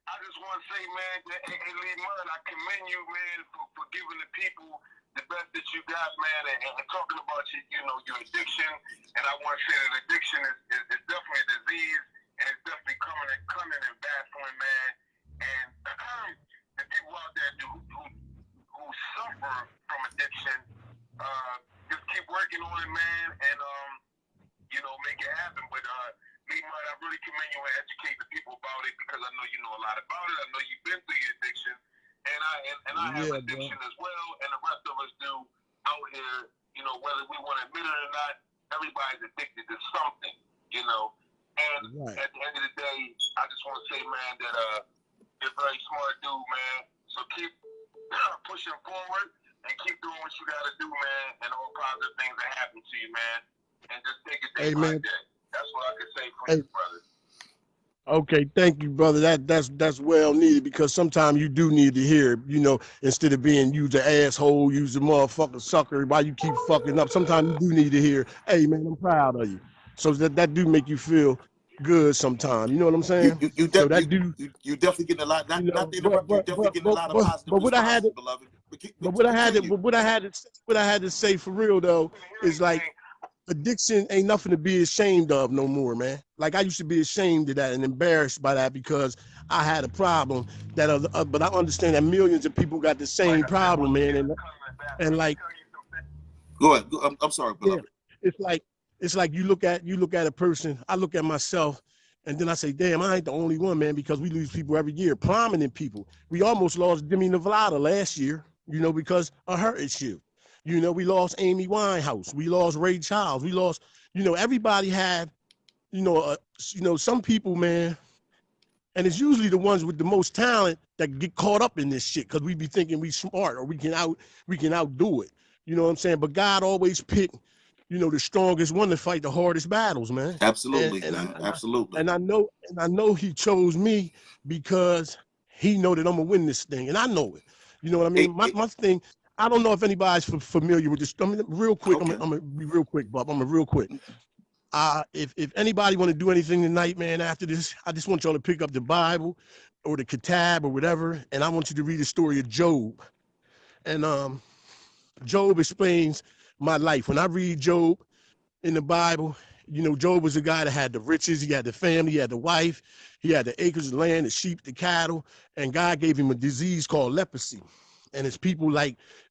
I just want to say, man, that, hey, Lee Mud, I commend you, man, for giving the people the best that you got, man, and talking about your addiction, and I want to say that addiction is definitely a disease, and it's definitely coming and baffling, man. And the people out there who suffer from addiction, just keep working on it, man, and make it happen. But me, Mud, I really commend you and educate the people about it, because I know you know a lot about it. I know you've been through your addiction. And I have addiction as well, and the rest of us do out here, whether we want to admit it or not, everybody's addicted to something, And right. At the end of the day, I just want to say, man, that you're a very smart dude, man. So keep pushing forward and keep doing what you got to do, man, and all positive things that happen to you, man. And just take it day by day. That's what I can say for you, brother. Okay, thank you, brother. That's well needed, because sometimes you do need to hear, instead of being used an asshole, use a motherfucking sucker while you keep fucking up. Sometimes you do need to hear, hey man, I'm proud of you. So that do make you feel good sometimes. You know what I'm saying? You definitely getting a lot. Not to interrupt you, definitely getting a lot of positive responses, beloved. But what I had to say for real though is like, addiction ain't nothing to be ashamed of no more, man. Like I used to be ashamed of that and embarrassed by that, because I had a problem that but I understand that millions of people got the same problem, man. And like, go ahead. I'm sorry, beloved. Yeah, it's like you look at a person. I look at myself, and then I say, damn, I ain't the only one, man, because we lose people every year, prominent people. We almost lost Demi Lovato last year, because of her issue. We lost Amy Winehouse. We lost Ray Charles. We lost, everybody had, some people, man, and it's usually the ones with the most talent that get caught up in this shit, because we be thinking we smart or we can outdo it. You know what I'm saying? But God always picked, the strongest one to fight the hardest battles, man. Absolutely, absolutely. And I know He chose me because He know that I'm gonna win this thing, and I know it. You know what I mean? My thing. I don't know if anybody's familiar with this. I mean, real quick, okay. I'm gonna be real quick, Bob. I'm gonna real quick. If anybody want to do anything tonight, man, after this, I just want y'all to pick up the Bible or the Kitab or whatever, and I want you to read the story of Job. And Job explains my life. When I read Job in the Bible, Job was a guy that had the riches, he had the family, he had the wife, he had the acres of land, the sheep, the cattle, and God gave him a disease called leprosy. And his people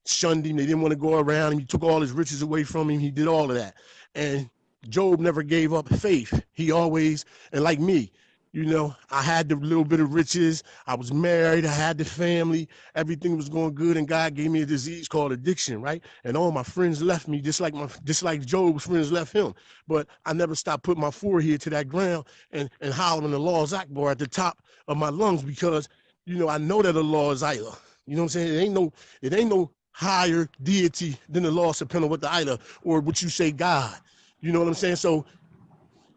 shunned him. They didn't want to go around him. He took all his riches away from him. He did all of that. And Job never gave up faith. He always, and like me, I had the little bit of riches. I was married. I had the family. Everything was going good. And God gave me a disease called addiction, right? And all my friends left me, just like Job's friends left him. But I never stopped putting my forehead to that ground and hollering the Lord's Akbar at the top of my lungs, because, I know that the law is Allah. You know what I'm saying? It ain't no higher deity than the law, depending on what the idol or what you say God. You know what I'm saying? So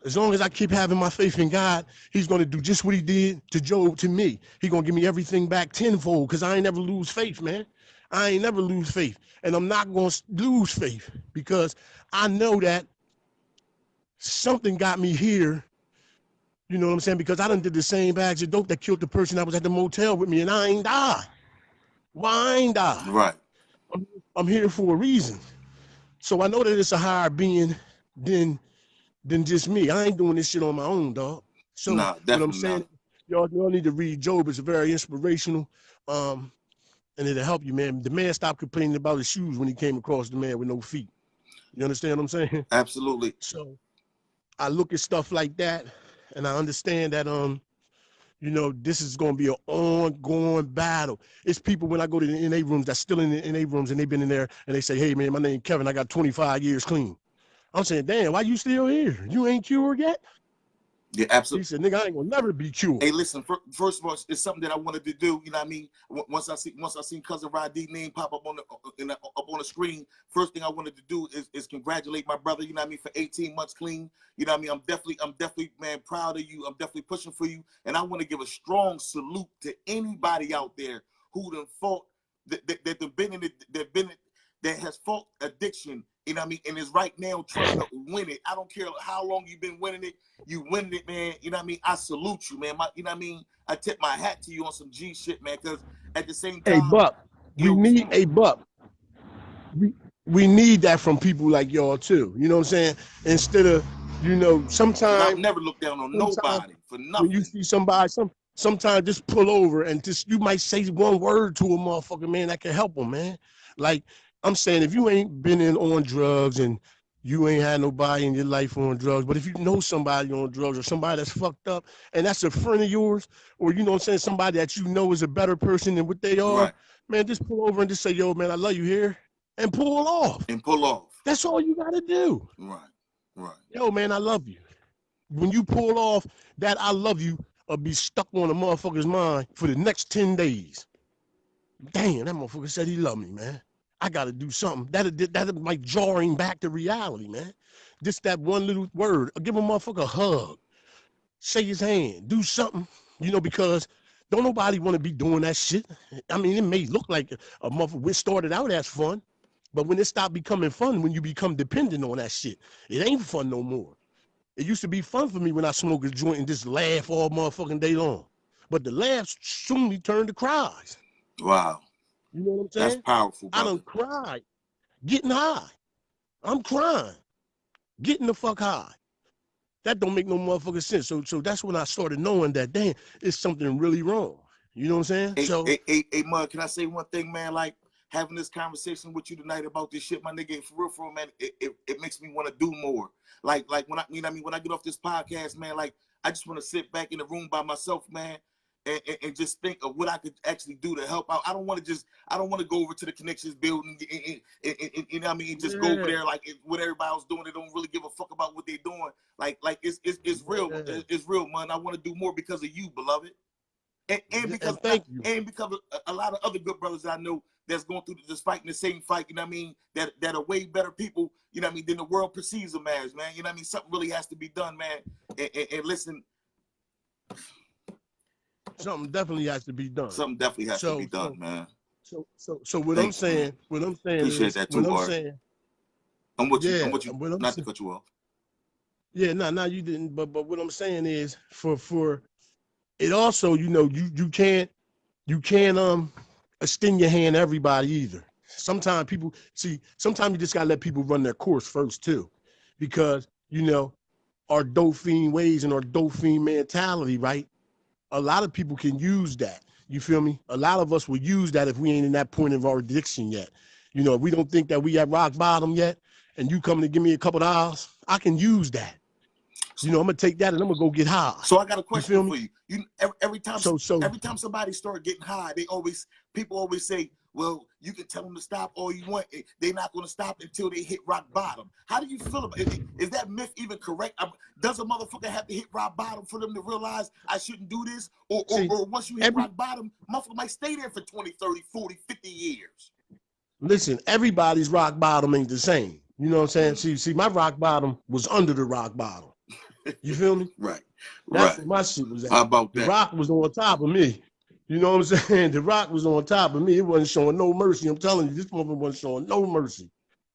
as long as I keep having my faith in God, He's going to do just what He did to Job to me. He's going to give me everything back tenfold, because I ain't never lose faith, man. I ain't never lose faith. And I'm not going to lose faith, because I know that something got me here. You know what I'm saying? Because I done did the same bags of dope that killed the person that was at the motel with me, and I ain't died. Why ain't I? Right. I'm here for a reason. So I know that it's a higher being than just me. I ain't doing this shit on my own, dog. So what I'm saying, y'all need to read Job. It's very inspirational. And it'll help you, man. The man stopped complaining about his shoes when he came across the man with no feet. You understand what I'm saying? Absolutely. So I look at stuff like that, and I understand that this is going to be an ongoing battle. It's people, when I go to the NA rooms, that's still in the NA rooms, and they've been in there, and they say, hey, man, my name Kevin. I got 25 years clean. I'm saying, damn, why you still here? You ain't cured yet? Yeah, absolutely. He said, nigga, I ain't gonna never be cured. Hey, listen, first of all, it's something that I wanted to do. You know what I mean? Once I seen Cousin Rod's name pop up on the screen, first thing I wanted to do is congratulate my brother. You know what I mean? For 18 months clean. You know what I mean? I'm definitely, man, proud of you. I'm definitely pushing for you, and I want to give a strong salute to anybody out there who done fought that has fought addiction. You know what I mean? And is right now trying to win it. I don't care how long you've been winning it. You winning it, man. You know what I mean? I salute you, man. You know what I mean? I tip my hat to you on some G shit, man. Because at the same time, hey, Buck, we need a Buck. we need that from people like y'all too. You know what I'm saying? Instead of, you know, Because I'll sometimes never look down on nobody for when you nothing. see somebody, sometimes just pull over and just you might say one word to a motherfucker, man, that can help them, man. Like I'm saying, if you ain't been in on drugs and you ain't had nobody in your life on drugs, but if you know somebody on drugs or somebody that's fucked up and that's a friend of yours, or you know what I'm saying, somebody that you know is a better person than what they are, Right. man, just pull over and just say, yo, man, I love you here, and pull off. And pull off. That's all you gotta do. Right. Right. Yo, man, I love you. When you pull off that I love you, will be stuck on a motherfucker's mind for the next 10 days. Damn, that motherfucker said he loved me, man. I gotta do something. That might jar him back to reality, man. Just that one little word. Give a motherfucker a hug. Shake his hand. Do something. You know, because don't nobody want to be doing that shit. I mean, it may look like a motherfucker. It started out as fun, but when it stopped becoming fun, when you become dependent on that shit, it ain't fun no more. It used to be fun for me when I smoked a joint and just laugh all motherfucking day long. But the laughs soon turned to cries. Wow. You know what I'm That's saying? powerful, I brother. done cried getting high. I'm crying, getting the fuck high. That don't make no motherfucking sense. So that's when I started knowing that, damn, it's something really wrong. You know what I'm saying? So, Hey, Mud, can I say one thing, man? Like, having this conversation with you tonight about this shit, my nigga, for real, man, it makes me want to do more. Like when when I get off this podcast, man, like, I just want to sit back in the room by myself, man, and just think of what I could actually do to help out. I don't want to go over to the Connections building and you know what I mean, just go over there like what everybody else doing. They don't really give a fuck about what they're doing. Like it's real. It's real, man. I want to do more because of you, beloved. And because thank you. And because a lot of other good brothers I know that's going through just fighting the same fight, you know what I mean, that are way better people, you know what I mean, than the world perceives them as, man. You know what I mean? Something really has to be done, man. And listen. Something definitely has to be done. Something definitely has to be done, man. So what I'm saying, Appreciate is, that too, what I'm Art. saying, I'm with you. yeah, I'm with you. what I'm Not saying, to cut you off. yeah, no, you didn't. But what I'm saying is, for it also, you know, you can't extend your hand to everybody either. Sometimes people sometimes you just gotta let people run their course first too, because you know our dope fiend ways and our dope fiend mentality, right? A lot of people can use that. You feel me? A lot of us will use that if we ain't in that point of our addiction yet. You know, if we don't think that we at rock bottom yet, and you come to give me a couple of dollars, I can use that. You know, I'm gonna take that and I'm gonna go get high. So I got a question for you. Every time somebody start getting high, people always say, well, you can tell them to stop all you want. They're not going to stop until they hit rock bottom. How do you feel about it? Is that myth even correct? Does a motherfucker have to hit rock bottom for them to realize I shouldn't do this? Or once you hit rock bottom, motherfucker might stay there for 20, 30, 40, 50 years. Listen, everybody's rock bottom ain't the same. You know what I'm saying? See, my rock bottom was under the rock bottom. You feel me? Right. That's where my shit was at. How about that? The rock was on top of me. You know what I'm saying? The rock was on top of me. It wasn't showing no mercy. I'm telling you, this motherfucker wasn't showing no mercy.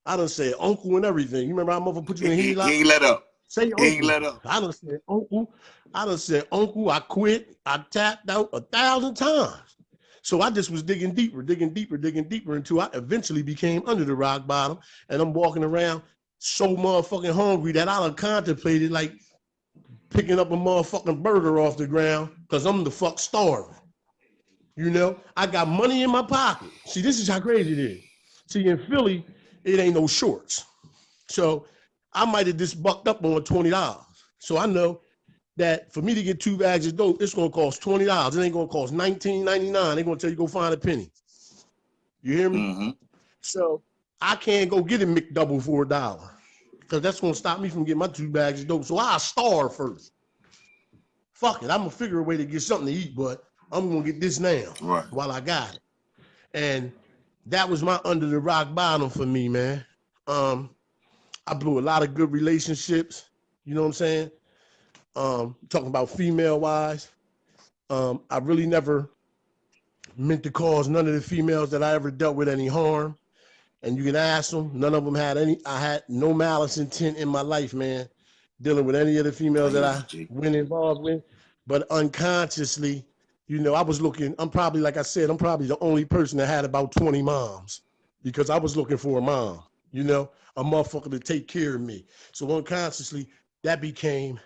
I done said uncle and everything. You remember how motherfucker put you in heat? He ain't let up. Say uncle. He ain't let up. I done said uncle. I quit. I tapped out 1,000 times. So I just was digging deeper until I eventually became under the rock bottom. And I'm walking around so motherfucking hungry that I done contemplated like picking up a motherfucking burger off the ground because I'm the fuck starving. You know, I got money in my pocket. See, this is how crazy it is. See, in Philly, it ain't no shorts. So I might have just bucked up on $20. So I know that for me to get 2 bags of dope, it's gonna cost $20. It ain't gonna cost $19.99. They're gonna tell you go find a penny. You hear me? Mm-hmm. So I can't go get a McDouble for $1 because that's gonna stop me from getting my 2 bags of dope. So I'll starve first. Fuck it, I'm gonna figure a way to get something to eat, but I'm gonna get this now while I got it. And that was my under the rock bottom for me, man. I blew a lot of good relationships. You know what I'm saying? Talking about female wise. I really never meant to cause none of the females that I ever dealt with any harm. And you can ask them, none of them had I had no malice intent in my life, man, dealing with any of the females that I went involved with. But unconsciously, you know, I'm probably, like I said, I'm probably the only person that had about 20 moms. because I was looking for a mom, you know, a motherfucker to take care of me. So unconsciously, that became,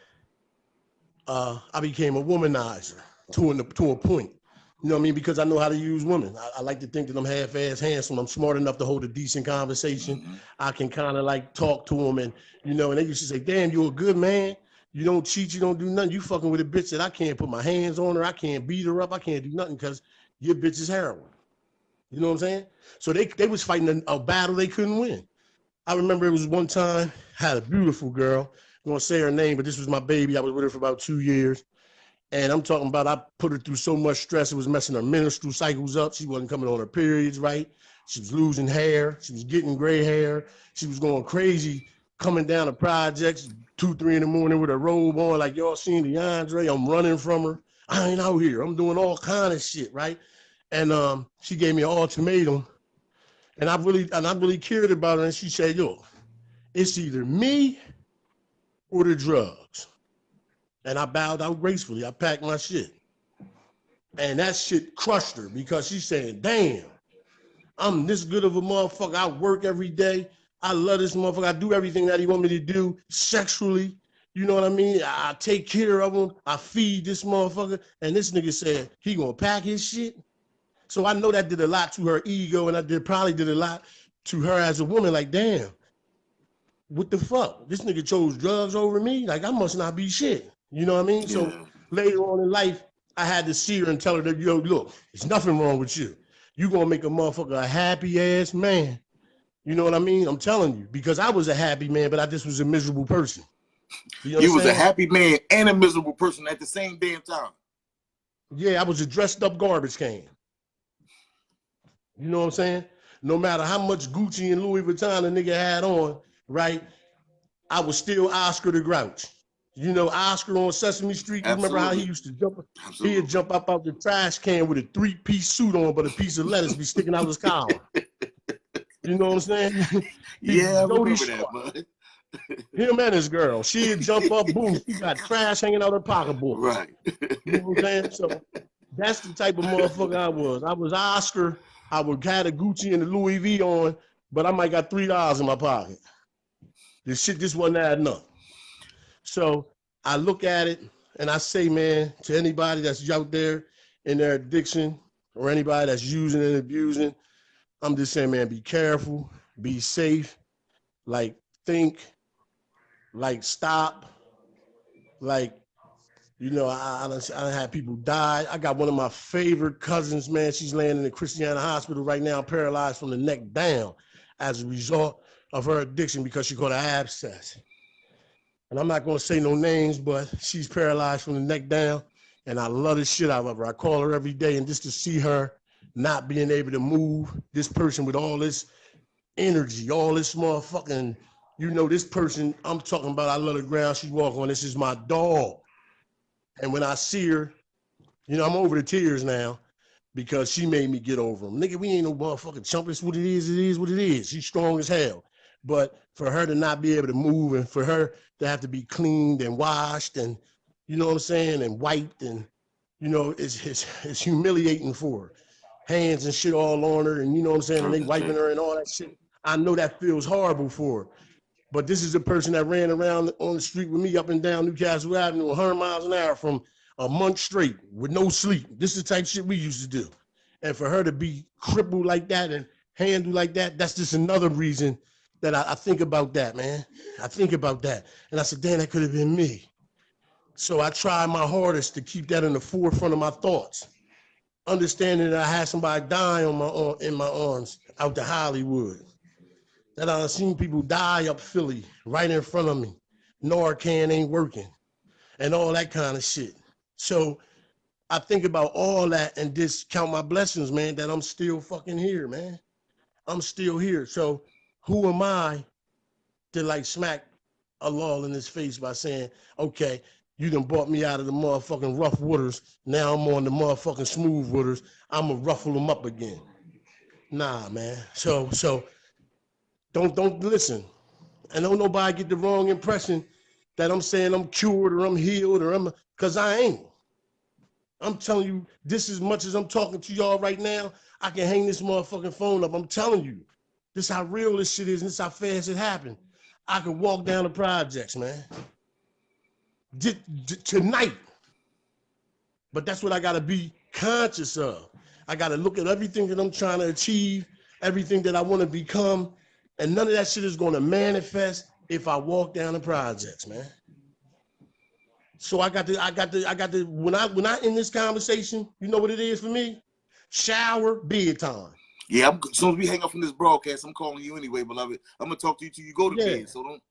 I became a womanizer to a point. You know what I mean? Because I know how to use women. I like to think that I'm half-ass handsome. I'm smart enough to hold a decent conversation. I can kind of like talk to them, and you know, and they used to say, "Damn, you're a good man. You don't cheat. You don't do nothing. You fucking with a bitch that I can't put my hands on her. I can't beat her up. I can't do nothing because your bitch is heroin." You know what I'm saying? So they was fighting a battle they couldn't win. I remember it was one time, had a beautiful girl. I'm gonna say her name, but this was my baby. I was with her for about 2 years. And I'm talking about I put her through so much stress, it was messing her menstrual cycles up. She wasn't coming on her periods right. She was losing hair. She was getting gray hair. She was going crazy, coming down the projects 2, 3 in the morning with her robe on, like y'all seen DeAndre. I'm running from her. I ain't out here. I'm doing all kind of shit, right? And she gave me an ultimatum, and I really cared about her. And she said, "Yo, it's either me or the drugs." And I bowed out gracefully. I packed my shit. And that shit crushed her because she's saying, "Damn, I'm this good of a motherfucker. I work every day. I love this motherfucker. I do everything that he want me to do sexually. You know what I mean? I take care of him. I feed this motherfucker." And this nigga said he gonna pack his shit. So I know that did a lot to her ego, and probably did a lot to her as a woman. Like, damn, what the fuck? This nigga chose drugs over me? Like, I must not be shit. You know what I mean? Yeah. So later on in life, I had to see her and tell her that, "Yo, look, there's nothing wrong with you. You gonna make a motherfucker a happy ass man." You know what I mean? I'm telling you, because I was a happy man, but I just was a miserable person. You know what You I'm was saying? a happy man and a miserable person at the same damn time. Yeah, I was a dressed up garbage can. You know what I'm saying? No matter how much Gucci and Louis Vuitton a nigga had on, right? I was still Oscar the Grouch. You know, Oscar on Sesame Street. You remember how he Absolutely. used to jump? Absolutely. He'd jump up out the trash can with a 3-piece suit on, but a piece of lettuce be sticking out his collar. You know what I'm saying? Yeah, I Jody remember that, bud. Him and his girl. She'd jump up, boom, she got trash hanging out her pocketbook. Right. You know what I'm saying? So that's the type of motherfucker I was. I was Oscar. I would have a Gucci and the Louis V on, but I might got $3 in my pocket. This shit just wasn't adding up. So I look at it and I say, man, to anybody that's out there in their addiction or anybody that's using and abusing, I'm just saying, man, be careful, be safe, like think, like stop, like, you know, I done had people die. I got one of my favorite cousins, man. She's laying in the Christiana hospital right now, paralyzed from the neck down as a result of her addiction because she got an abscess. And I'm not going to say no names, but she's paralyzed from the neck down. And I love the shit out of her. I call her every day. And just to see her not being able to move, this person with all this energy, all this motherfucking, you know, this person I'm talking about, I love the ground she walk on. This is my dog. And when I see her, you know, I'm over the tears now because she made me get over them. Nigga, we ain't no motherfucking chump. It's what it is what it is. She's strong as hell. But for her to not be able to move and for her to have to be cleaned and washed and, you know what I'm saying, and wiped and, you know, it's humiliating for her. Hands and shit all on her and, you know what I'm saying, and they wiping her and all that shit. I know that feels horrible for her. But this is a person that ran around on the street with me up and down Newcastle Avenue 100 miles an hour from a month straight with no sleep. This is the type of shit we used to do. And for her to be crippled like that and handled like that, that's just another reason that I think about that, man. I think about that. And I said, damn, that could have been me. So I tried my hardest to keep that in the forefront of my thoughts. Understanding that I had somebody die in my arms out to Hollywood. That I've seen people die up Philly right in front of me. Narcan ain't working and all that kind of shit. So I think about all that and just count my blessings, man, that I'm still fucking here, man. I'm still here. So who am I to like smack Allah in his face by saying, okay, you done brought me out of the motherfucking rough waters. Now I'm on the motherfucking smooth waters. I'm gonna ruffle them up again. Nah, man. So don't listen. And don't nobody get the wrong impression that I'm saying I'm cured or I'm healed or because I ain't. I'm telling you, this as much as I'm talking to y'all right now, I can hang this motherfucking phone up. I'm telling you, This how real this shit is, and this how fast it happened. I could walk down the projects, man. Tonight. But that's what I gotta be conscious of. I gotta look at everything that I'm trying to achieve, everything that I want to become, and none of that shit is gonna manifest if I walk down the projects, man. So I got to when I in this conversation, you know what it is for me? Shower, bedtime. Yeah, as soon as we hang up from this broadcast, I'm calling you anyway, beloved. I'm gonna talk to you till you go to bed. So don't.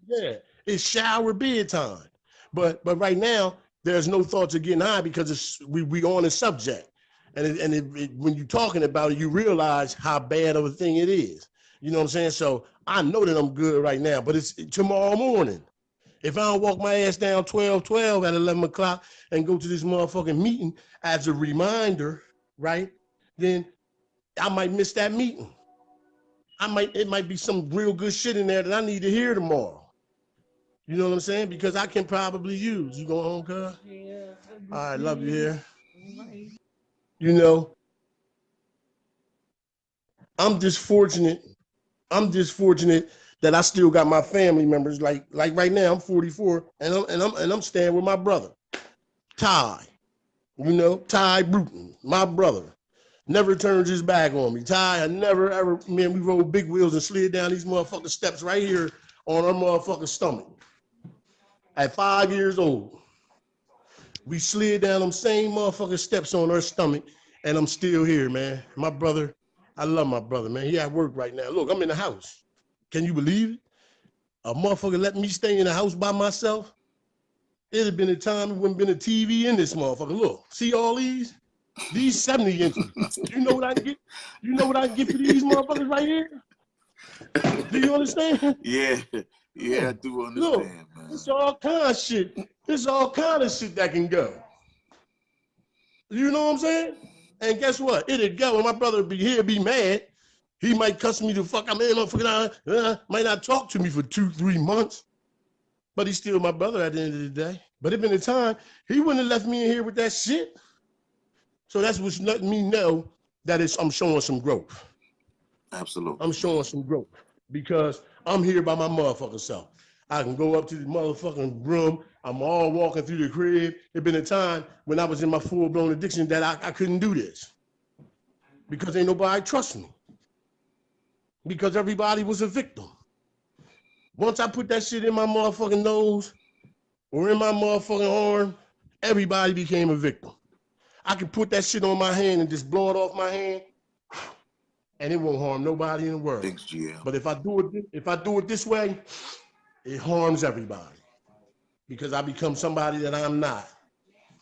Yeah, it's shower, bedtime. But right now, there's no thoughts of getting high because we on a subject, and when you're talking about it, you realize how bad of a thing it is. You know what I'm saying? So I know that I'm good right now, but it's tomorrow morning. If I don't walk my ass down 12:12 at 11 o'clock and go to this motherfucking meeting as a reminder, right? Then I might miss that meeting. It might be some real good shit in there that I need to hear tomorrow. You know what I'm saying? Because I can probably use. You going home, cuz? Yeah. All right, love you here. Right. You know, I'm just fortunate that I still got my family members. Like right now, I'm 44, and I'm staying with my brother, Ty. You know, Ty Bruton, my brother. Never turns his back on me. Ty, I never ever, man, we rode big wheels and slid down these motherfucking steps right here on our motherfucking stomach. At 5 years old, we slid down them same motherfucking steps on our stomach, and I'm still here, man. My brother, I love my brother, man. He at work right now. Look, I'm in the house. Can you believe it? A motherfucker let me stay in the house by myself. It'd have been a time it wouldn't been a TV in this motherfucker. Look, see all these 70 inches. You know what I get? You know what I get for these motherfuckers right here? Do you understand? Yeah, I do understand, Look, man. it's all kind of shit. It's all kind of shit that can go. You know what I'm saying? And guess what? It'd go, and my brother would be here, be mad. He might cuss me the fuck out, man, motherfucker, might not talk to me for 2-3 months. But he's still my brother at the end of the day. But it been a time, he wouldn't have left me in here with that shit. So that's what's letting me know that I'm showing some growth. Absolutely. I'm showing some growth because I'm here by my motherfucking self. I can go up to the motherfucking room. I'm all walking through the crib. It been a time when I was in my full-blown addiction that I couldn't do this because ain't nobody trust me because everybody was a victim. Once I put that shit in my motherfucking nose or in my motherfucking arm, everybody became a victim. I could put that shit on my hand and just blow it off my hand, and it won't harm nobody in the world. Thanks, GL. But if I do it this way, it harms everybody because I become somebody that I'm not.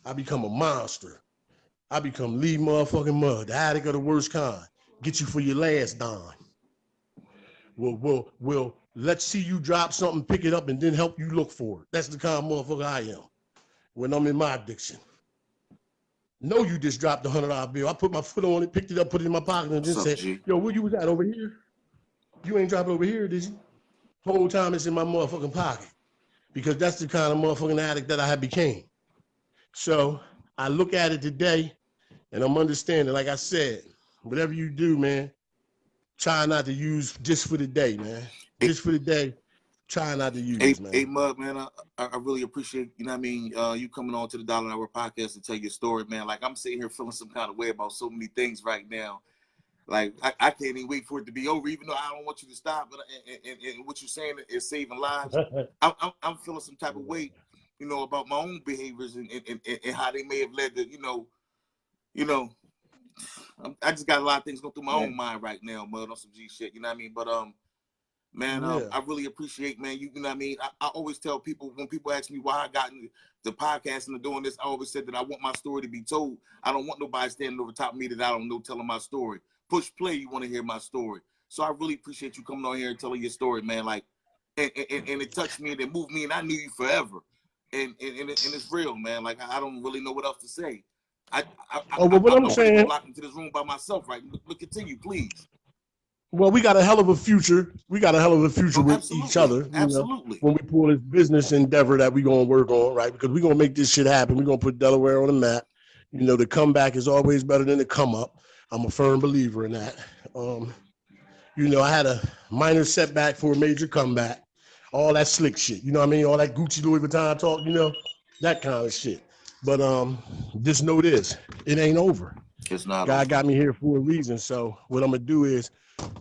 I become a monster. I become Lee motherfucking Mud, the addict of the worst kind. Get you for your last dime. We'll let's see you drop something, pick it up, and then help you look for it. That's the kind of motherfucker I am when I'm in my addiction. No, you just dropped the $100 bill. I put my foot on it, picked it up, put it in my pocket, and just said, yo, where you was at over here? You ain't dropped it over here, did you? Whole time it's in my motherfucking pocket because that's the kind of motherfucking addict that I had became. So I look at it today and I'm understanding, like I said, whatever you do, man, try not to use just for the day, man. Just for the day, try not to use, man. Hey, Mud, man, I really appreciate, you know what I mean, you coming on to the Dollar Hour podcast to tell your story, man. Like, I'm sitting here feeling some kind of way about so many things right now. Like, I can't even wait for it to be over, even though I don't want you to stop. But and what you're saying is saving lives. I'm feeling some type of way, you know, about my own behaviors and how they may have led to, you know, I just got a lot of things going through my own mind right now, Mud, on some G shit, you know what I mean? But, man, I really appreciate, man, you know what I mean? I always tell people, when people ask me why I got into the podcast and doing this, I always said that I want my story to be told. I don't want nobody standing over top of me that I don't know telling my story. Push play, you want to hear my story. So I really appreciate you coming on here and telling your story, man. Like, and it touched me and it moved me, and I knew you forever. And it's real, man. Like, I don't really know what else to say. But what I'm saying, locked into this room by myself, right? But continue, please. Well, we got a hell of a future. We got a hell of a future with each other. Absolutely. When we pull this business endeavor that we're going to work on, right? Because we're going to make this shit happen. We're going to put Delaware on the map. You know, the comeback is always better than the come up. I'm a firm believer in that. You know, I had a minor setback for a major comeback. All that slick shit. You know what I mean? All that Gucci Louis Vuitton talk, you know, that kind of shit. But just know this, it ain't over. It's not God over. got me here for a reason. So what I'm gonna do is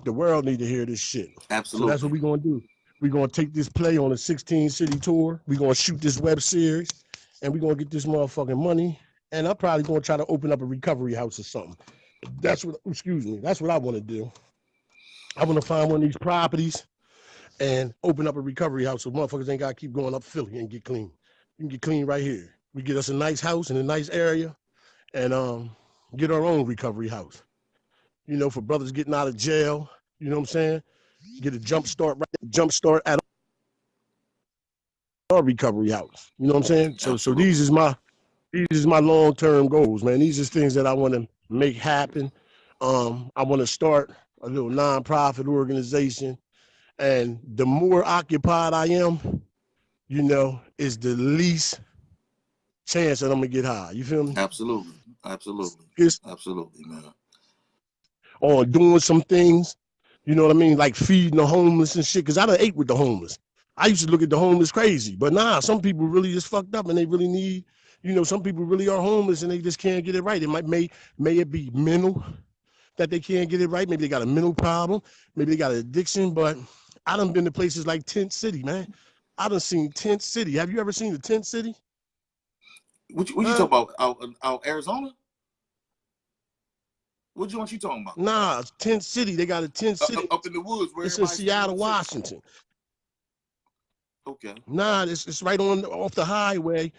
the world need to hear this shit. Absolutely. So that's what we're gonna do. We're gonna take this play on a 16 city tour. We're gonna shoot this web series, and we're gonna get this motherfucking money. And I'm probably gonna try to open up a recovery house or something. That's what. Excuse me. That's what I want to do. I want to find one of these properties and open up a recovery house so motherfuckers ain't gotta keep going up Philly and get clean. You can get clean right here. We get us a nice house in a nice area, and get our own recovery house. You know, for brothers getting out of jail. You know what I'm saying? Get a jump start at our recovery house. You know what I'm saying? So Absolutely. these is my long-term goals, man. These are things that I want to make happen. I want to start a little nonprofit organization, and the more occupied I am, you know, is the least chance that I'm gonna get high. You feel me? Absolutely. Absolutely. It's Absolutely, man. on doing some things, you know what I mean? Like feeding the homeless and shit. Cause I done ate with the homeless. I used to look at the homeless crazy, but nah, some people really just fucked up and they really need, you know, some people really are homeless and they just can't get it right. It may it be mental that they can't get it right. Maybe they got a mental problem. Maybe they got an addiction, but I done been to places like Tent City, man. I done seen Tent City. Have you ever seen the Tent City? What you talking about? Out Arizona? What you talking about? Nah, Tent City. They got a Tent City. Up in the woods. Where it's in Seattle, Washington. Okay. Nah, it's right on off the highway.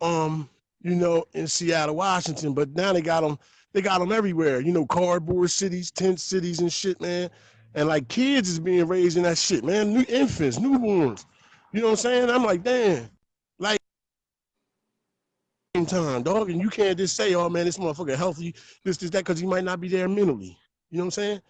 You know, in Seattle, Washington. But now they got them everywhere. You know, cardboard cities, tent cities, and shit, man. And like kids is being raised in that shit, man. New infants, newborns. You know what I'm saying? I'm like, damn, like time, dog. And you can't just say, oh man, this motherfucker healthy, this, that, because he might not be there mentally. You know what I'm saying?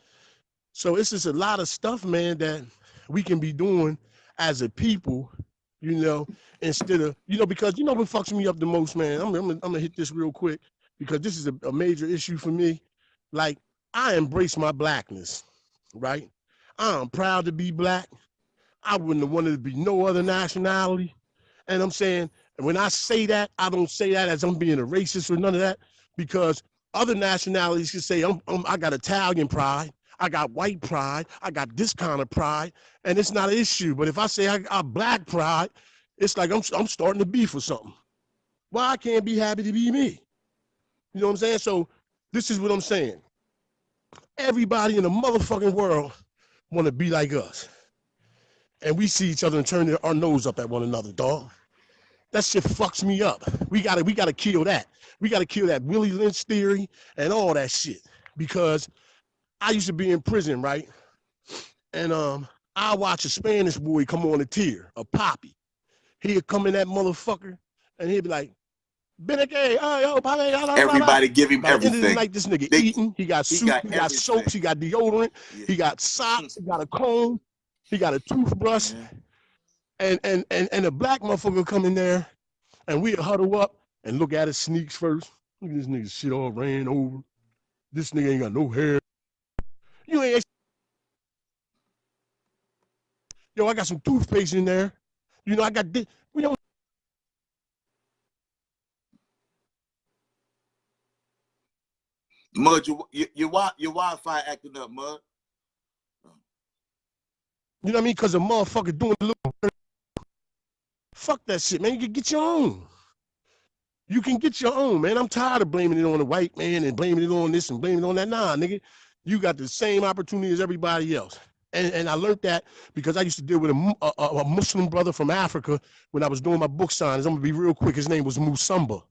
So it's just a lot of stuff, man, that we can be doing as a people, you know, instead of, you know, because you know what fucks me up the most, man. I'm gonna hit this real quick because this is a major issue for me. Like, I embrace my blackness, right? I'm proud to be black. I wouldn't have wanted to be no other nationality. And I'm saying, when I say that, I don't say that as I'm being a racist or none of that, because other nationalities can say, I got Italian pride, I got white pride, I got this kind of pride, and it's not an issue. But if I say I got black pride, it's like I'm starting to beef for something. Why I can't be happy to be me? You know what I'm saying? So this is what I'm saying. Everybody in the motherfucking world want to be like us. And we see each other and turn our nose up at one another, dog. That shit fucks me up. We gotta kill that. We gotta kill that Willie Lynch theory and all that shit. Because I used to be in prison, right? And I watch a Spanish boy come on a tier, a Poppy. He'd come in that motherfucker and he'd be like, Beneke, oh, yo, Poppy, everybody give him by everything. the end of the night, this nigga eating. He got soup, he got soaps, he got deodorant, he got socks, he got a comb, he got a toothbrush. And a black motherfucker come in there and we huddle up and look at his sneaks first. Look at this nigga shit all ran over. This nigga ain't got no hair. You ain't. Yo, I got some toothpaste in there. You know, I got this. We don't. Mud, your Wi-Fi acting up, Mud. You know what I mean? Because a motherfucker doing a little. Fuck that shit, man. You can get your own. You can get your own, man. I'm tired of blaming it on the white man and blaming it on this and blaming it on that. Nah, nigga. You got the same opportunity as everybody else. And I learned that because I used to deal with a Muslim brother from Africa when I was doing my book signings. I'm going to be real quick. His name was Musamba,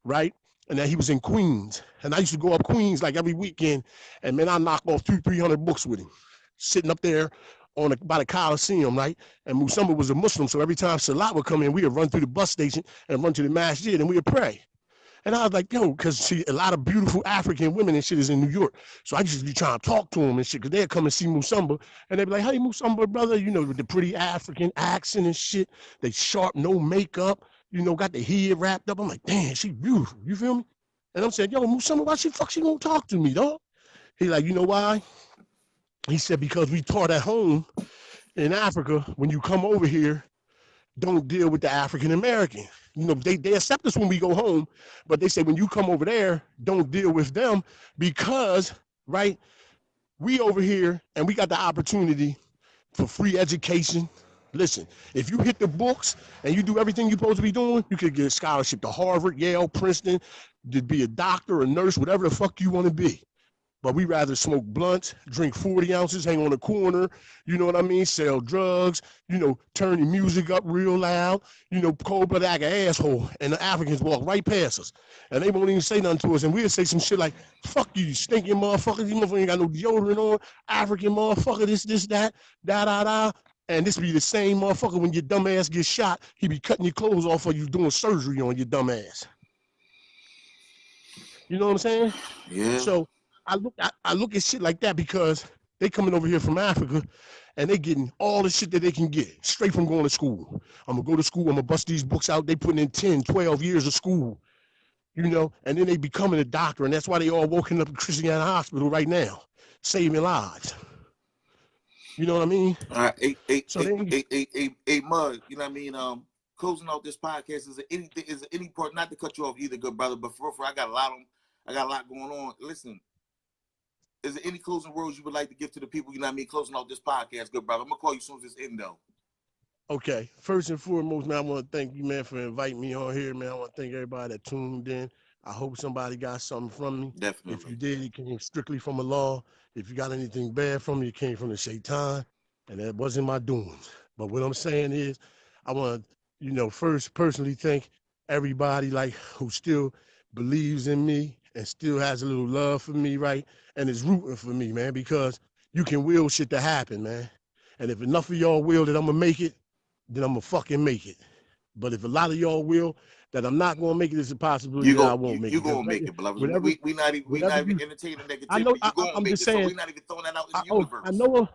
right? And then he was in Queens. And I used to go up Queens like every weekend. And, man, I knock off 300 books with him, sitting up there by the Coliseum, right? And Musamba was a Muslim. So every time Salat would come in, we would run through the bus station and run to the masjid and we would pray. And I was like, yo, because a lot of beautiful African women and shit is in New York. So I used to be trying to talk to them and shit, because they'd come and see Musamba. And they'd be like, hey, Musamba, brother, you know, with the pretty African accent and shit. They sharp, no makeup, you know, got the head wrapped up. I'm like, damn, she beautiful. You feel me? And I'm saying, yo, Musamba, why she gonna talk to me, dog? He like, you know why? He said, because we taught at home in Africa, when you come over here, don't deal with the African American. You know, they accept us when we go home, but they say when you come over there, don't deal with them because, right, we over here and we got the opportunity for free education. Listen, if you hit the books and you do everything you're supposed to be doing, you could get a scholarship to Harvard, Yale, Princeton, to be a doctor, a nurse, whatever the fuck you want to be. But we rather smoke blunts, drink 40 ounces, hang on the corner, you know what I mean, sell drugs, you know, turn your music up real loud, you know, cold-blooded like an asshole. And the Africans walk right past us. And they won't even say nothing to us. And we'll say some shit like, fuck you, stinking motherfuckers. You motherfuckers ain't got no deodorant on. African motherfucker, this, that, da. And this be the same motherfucker when your dumb ass gets shot. He be cutting your clothes off while you doing surgery on your dumb ass. You know what I'm saying? Yeah. So I look at shit like that because they coming over here from Africa and they getting all the shit that they can get straight from going to school. I'm gonna go to school, I'm gonna bust these books out. They putting in 10, 12 years of school, you know, and then they becoming a doctor. And that's why they all woken up in Christiana Hospital right now, saving lives. You know what I mean? All right, So they Mud, you know what I mean? Closing out this podcast, is there any part, not to cut you off either, good brother, but for I got a lot going on. Listen, is there any closing words you would like to give to the people, you know what I mean, closing out this podcast, good brother? I'm gonna call you as soon as it's in though. Okay, first and foremost, man, I want to thank you, man, for inviting me on here, man. I want to thank everybody that tuned in. I hope somebody got something from me. Definitely. If you did, it came strictly from Allah. If you got anything bad from me, it came from the shaitan, and that wasn't my doings. But what I'm saying is, I want to, you know, first personally thank everybody like who still believes in me and still has a little love for me, right? And is rooting for me, man, because you can will shit to happen, man. And if enough of y'all will that I'm gonna make it, then I'm gonna fucking make it. But if a lot of y'all will that I'm not gonna make it, it's a possibility that I won't make it. You're gonna make it, beloved. We not even entertaining negativity. I know. You're gonna I'm make just it, saying. so we're not even throwing that out in the universe. I know.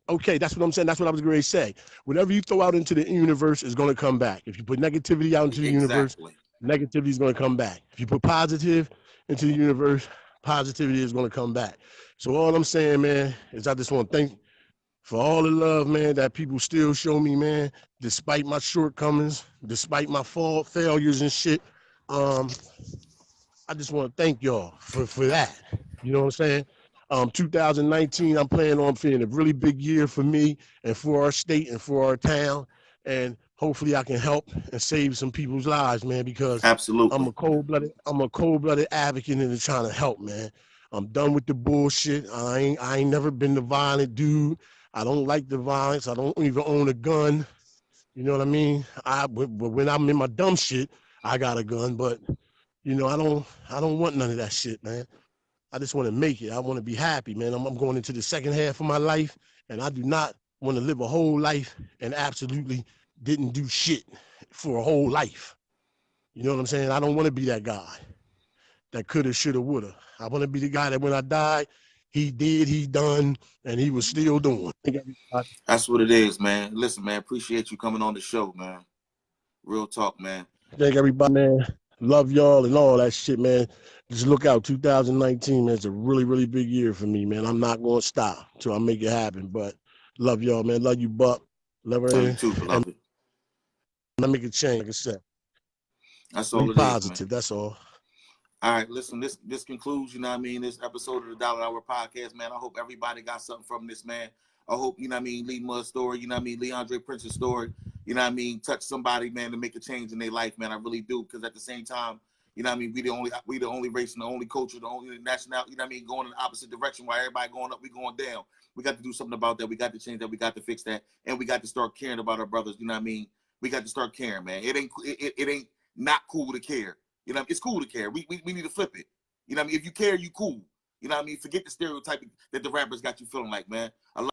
Okay, that's what I'm saying. That's what I was going to say. Whatever you throw out into the universe is going to come back. If you put negativity out into the universe, negativity is going to come back. If you put positive into the universe, positivity is going to come back. So all I'm saying, man, is I just want to thank for all the love, man, that people still show me, man, despite my shortcomings, despite my failures and shit. I just want to thank y'all for that. You know what I'm saying? 2019, I'm planning on being a really big year for me and for our state and for our town. And hopefully I can help and save some people's lives, man, because absolutely, I'm a cold-blooded advocate and trying to help, man. I'm done with the bullshit. I ain't never been the violent dude. I don't like the violence. I don't even own a gun. You know what I mean? When I'm in my dumb shit, I got a gun, but you know, I don't want none of that shit, man. I just want to make it. I want to be happy, man. I'm going into the second half of my life, and I do not want to live a whole life and absolutely didn't do shit for a whole life. You know what I'm saying? I don't want to be that guy that coulda, shoulda, woulda. I want to be the guy that when I die, he did, he done, and he was still doing. That's what it is, man. Listen, man, appreciate you coming on the show, man. Real talk, man. Thank everybody, man. Love y'all and all that shit, man. Just look out, 2019, man. It's a really, really big year for me, man. I'm not going to stop until I make it happen. But love y'all, man. Love you, Buck. Love her. Love you too, beloved. And I make a change, like I said. That's all be it positive, is, man. That's all. All right, listen, this concludes, you know what I mean, this episode of the Dollar Hour Podcast, man. I hope everybody got something from this, man. I hope, you know what I mean, Lee Mud's story, you know what I mean, Leandre Prince's story, you know what I mean, touch somebody, man, to make a change in their life, man. I really do, because at the same time, you know what I mean, we the only race and the only culture, the only nationality, you know what I mean, going in the opposite direction while everybody going up, we going down. We got to do something about that. We got to change that. We got to fix that. And we got to start caring about our brothers, you know what I mean? We got to start caring, man. It ain't not cool to care. You know, it's cool to care. We need to flip it. You know what I mean? If you care, you cool. You know what I mean? Forget the stereotype that the rappers got you feeling like, man. I love